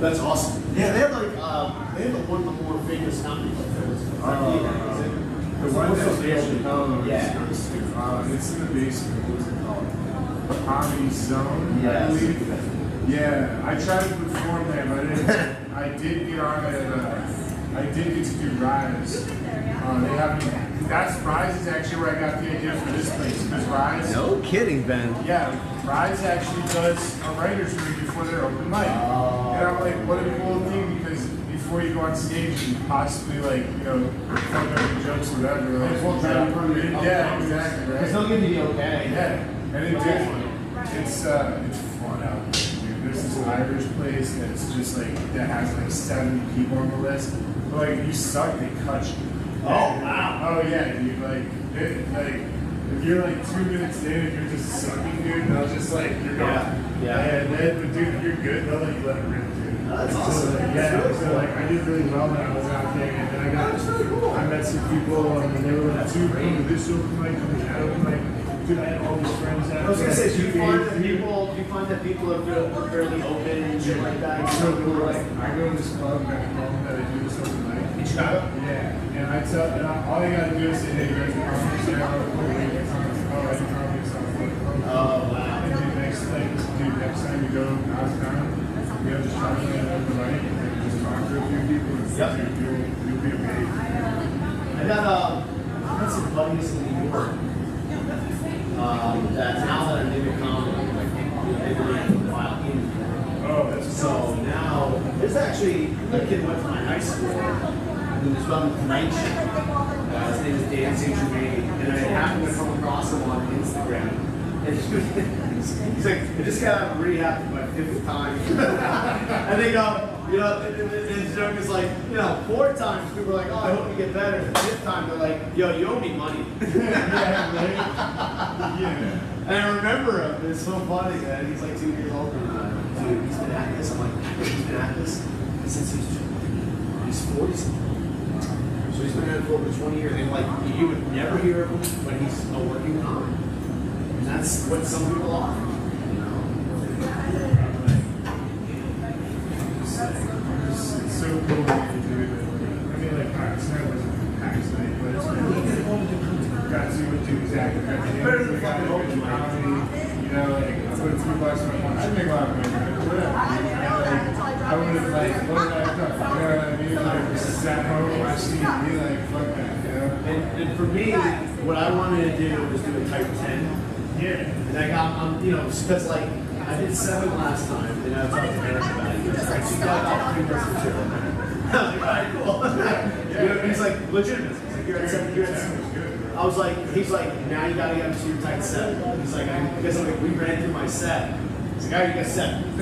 That's awesome. Yeah, they have like, they have one of the more famous comedy shows. The one that's basically, Yeah. it's in the basement. What was it called? Comedy Zone, I Yes. believe. Yeah, I tried to perform there, but I did get on it. I did get to do Rise. They have Rise is actually where I got the idea for this place. Because Rise, No kidding, Ben. yeah, Rise actually does a writer's room before their open mic. And I'm like, what a cool thing, because before you go on stage and possibly like, fuck up your jokes or whatever, like, yeah, exactly, right? Because they'll give you the okay. Yeah, and it's fun out there, dude. There's this Irish place that's just like, that has like 70 people on the list. But like, if you suck, they cut you. Oh, wow. Oh yeah, dude, if you're like 2 minutes in and you're just sucking, dude, they'll just like, you're gone. Yeah. And then, but dude, if you're good, they'll like let it rip, dude. That's awesome. So like, I did really well when I was out there, and then I met some people, and they were like, dude, come to this open mic, come to that open mic. Dude, I had all these friends out there. I was gonna say, do you find that people are fairly open and shit like that? So cool. Like, I go to this club back home that I do this open mic. In Chicago? Yeah, and all they gotta do is say, hey, you guys are comedy channel, I do comedy song. Oh, wow. And then next time you go out of town, just try to get over the mic and just talk to a few people and Yep. you'll be amazed. I got some buddies in New York that now that I'm into comedy, they really file in. Oh, that's So now, there's actually a kid who went to my high school who's done the Tonight Show. His name is Dan St. Germain, and I happened to come across him on Instagram. And he's like, I just got rehabbed my 5th time. And they go, his joke is like, 4 times people are like, oh, I hope you get better. The 5th time they're like, yo, you owe me money. Yeah. And I remember him. It's so funny, man. He's like 2 years older than I am. Dude, he's been at this. I'm like, he's been at this since he's 40 something. So he's been at it for over 20 years. And like, you would never hear of him when he's a working comic. And that's what some people are. It's so cool that you do it. I mean, like, Pakistan wasn't Pakistan, but it's like, got to do exactly. Better than fucking open mic. Like, I put $3 in my I make a lot of money, but whatever. I would have, like, what did I do? You know what I mean? Like, just sat home, watched TV, like, fuck that, And for me, what I wanted to do was do a tight 10. Yeah. And I got, you know, because like, I did 7 last time, and I was talking to Eric about it. He was like, she got about 3 versus 2. I was like, all right, cool. You know, he's like, legitimate. He's like, you're at 7, you're at 7. I was like, he's like, now you gotta get up to your tight 7. He's like, because like, we ran through my set. He's like, all right, you got 7.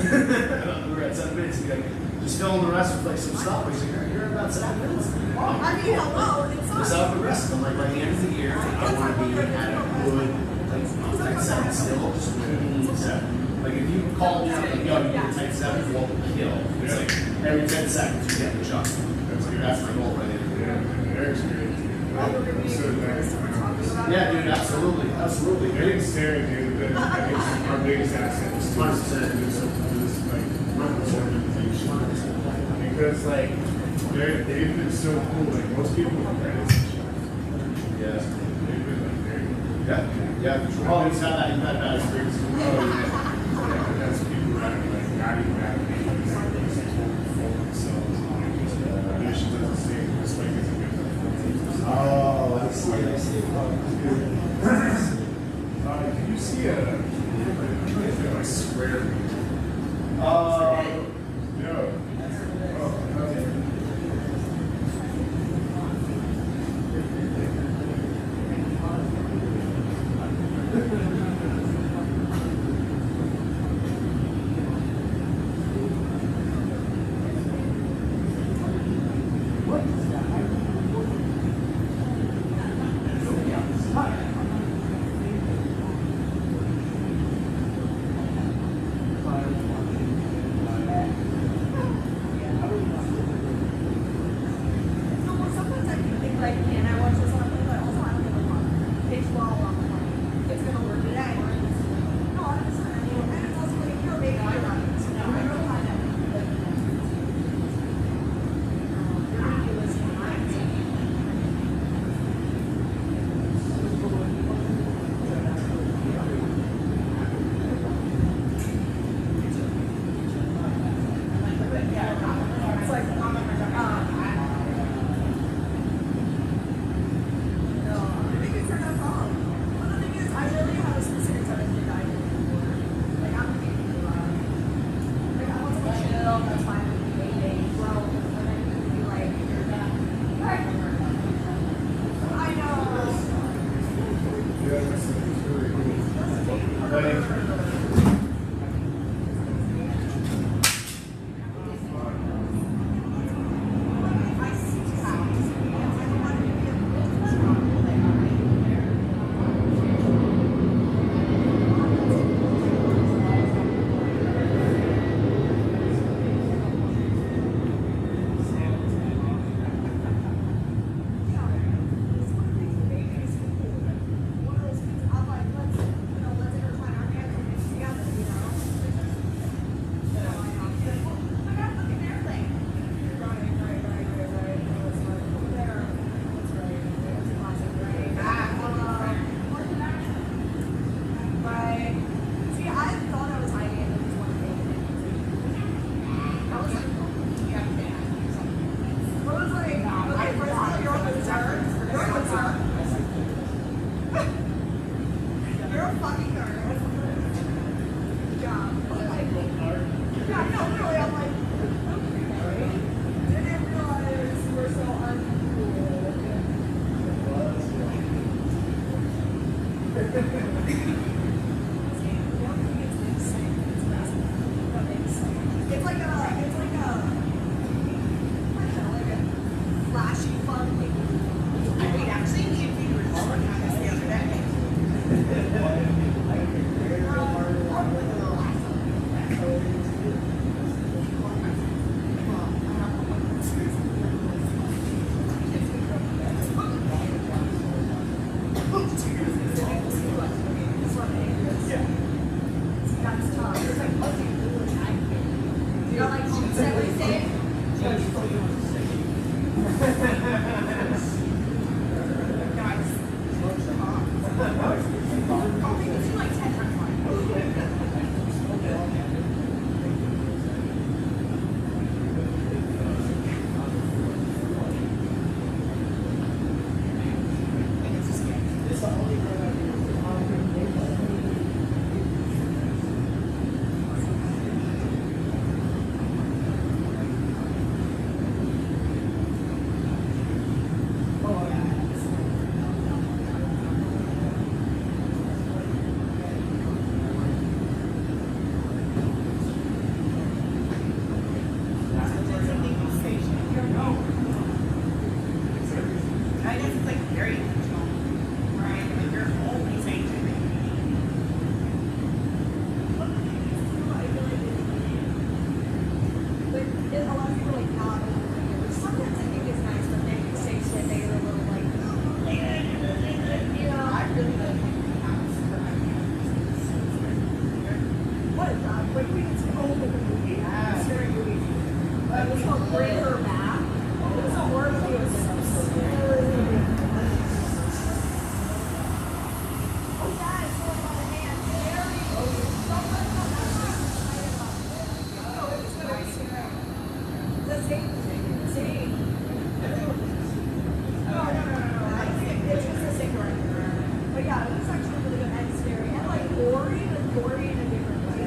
We were at 7 minutes. He's like, just fill in the rest with like some stuff. He's like, you're at about 7 minutes. I mean, hello, it's Just out of the rest. I'm like, by the end of the year, I want to be at a good, like, tight 7 still, just really 7. Like, if you call me out, like, yo, you get a tight 7, we'll kill. It's like, every 10 seconds, you get the jump. That's my goal by the end of the year. Yeah, Eric's great. Yeah, dude, absolutely. Absolutely. I think Sarah, dude, that I think our biggest asset is to 100%. do this, like, run this organization. Because, like, they've been so cool. Like, most people are friends and shit. Yeah. They've been, like, very cool. Yeah. Oh, he's had that. You've had bad experience. Oh, yeah. Yeah, but that's people that are, like, not even that big. They're just totally full of themselves. And it just doesn't seem just like it's a good thing. Oh, I see. Did you see a square? No. Oh, okay. Sometimes I think like, can I watch this on a plane? But also I don't give a fuck. It's well on the plane. It's gonna work today. No, I'm just and it's also like if you're a big guy running, so no, I don't find that. You're ridiculous in my opinion. It's like, no, I think it's turned out wrong. Well, the thing is, I really have a specific type of thing I do. Like, I'm really loud. Like, I want to chill, that's fine with me, dating, well, and then you can be like, you're done. Right? I know. Yeah, it's really cool. Like, I see how. I don't want to be Right. See, I thought I was hiding it. Just one thing. I was like, I was like, okay, first of all, you're a loser. You're a loser. You're a fucking nerd. Good job. Yeah, no, really, I'm like, okay. Didn't realize you were so uncool. It's like a, I don't know, like a flashy fun thing. I mean, actually, me and Peter were just looking at this the other day. That's tough. It's like, you don't like cheats everything? Yeah, it was actually really good and scary. And like gory in a different way.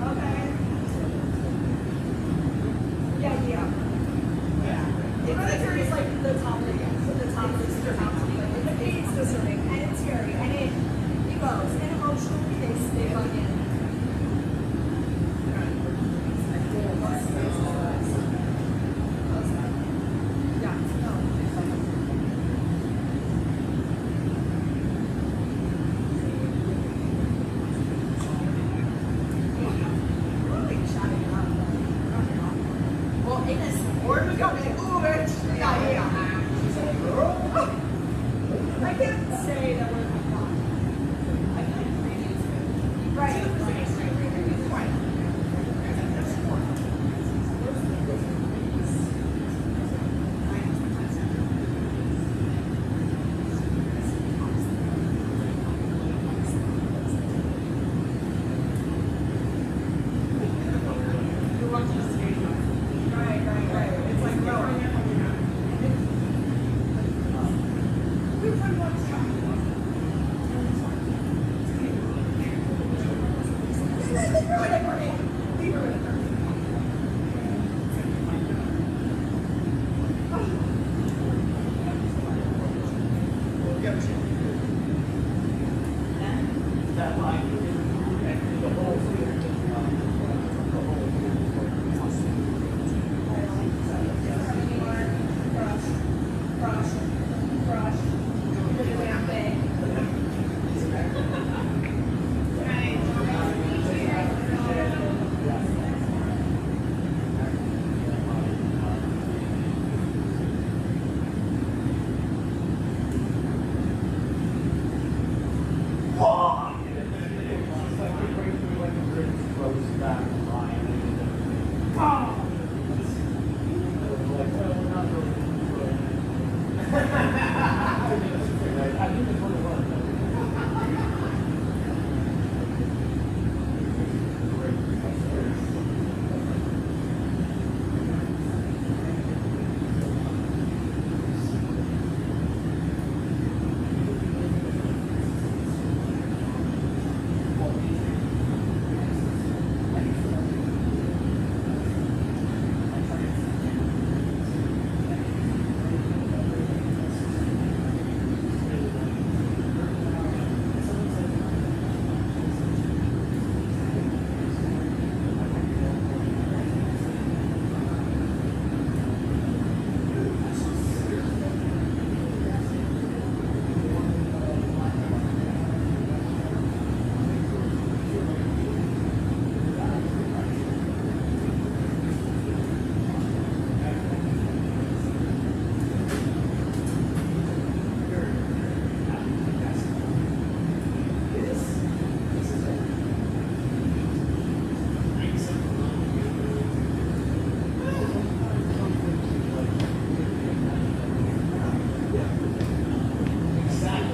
Okay. Yeah. Hereditary is like the top of the top list. It's disturbing and it's scary and it goes and emotionally they fucking. Yeah, no. Well, in a sport, we got to be like, ooh, bitch. Yeah. She's like, girl. I can't say that we're not. I can't read it. Right. Right. It's like, no. We pretty much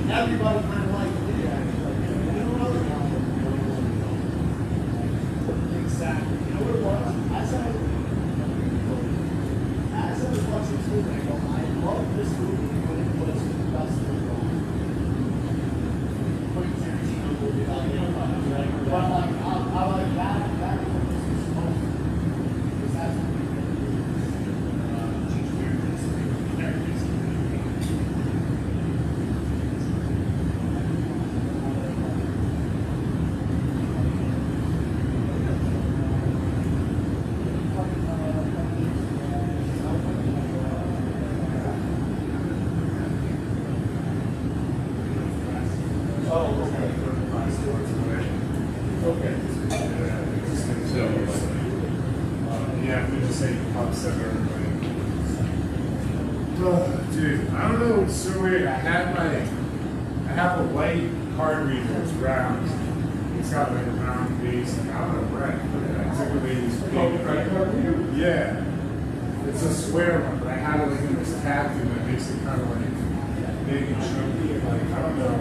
Everybody kind of like it. Exactly. You know what it was? As I was watching this movie, I go, I love this movie when it was Dustin Hoffman. Quentin Tarantino movie, but like, I like that is what this is supposed to be. Because that's what we do. Teach characters, characters. Yeah, we just say pop center. Dude, I don't know. It's so weird. I have a white card reader. It's round. It's got like a round base. And I don't know where I put it. I took away this big credit card reader. Yeah, it's a square one, but I have it like in this tattoo that makes it kind of like big and chunky. Like I don't know.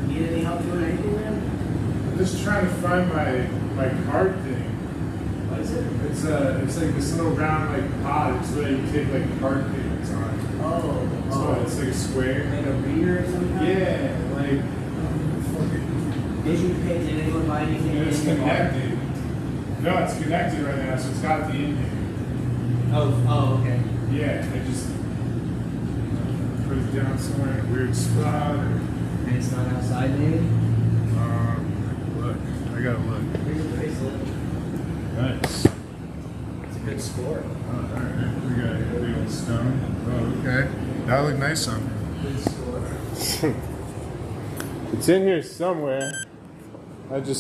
Need any help doing anything, man? I'm just trying to find my card thing. What is it? It's like this little round like pod. It's where you take like card payments on. So it's like a square. Like a reader or something? Yeah, like Did anyone buy anything? it's in the bar? connected. No, it's connected right now, so it's got the in here. Oh, okay. Yeah, I just put it down somewhere in a weird spot. Or, And it's not outside, maybe? look, I gotta look. Here's the bracelet. Nice. It's a good score. Oh, all right, we got a big old stone. Oh, okay. That looked nice on me. Good score. It's in here somewhere. I just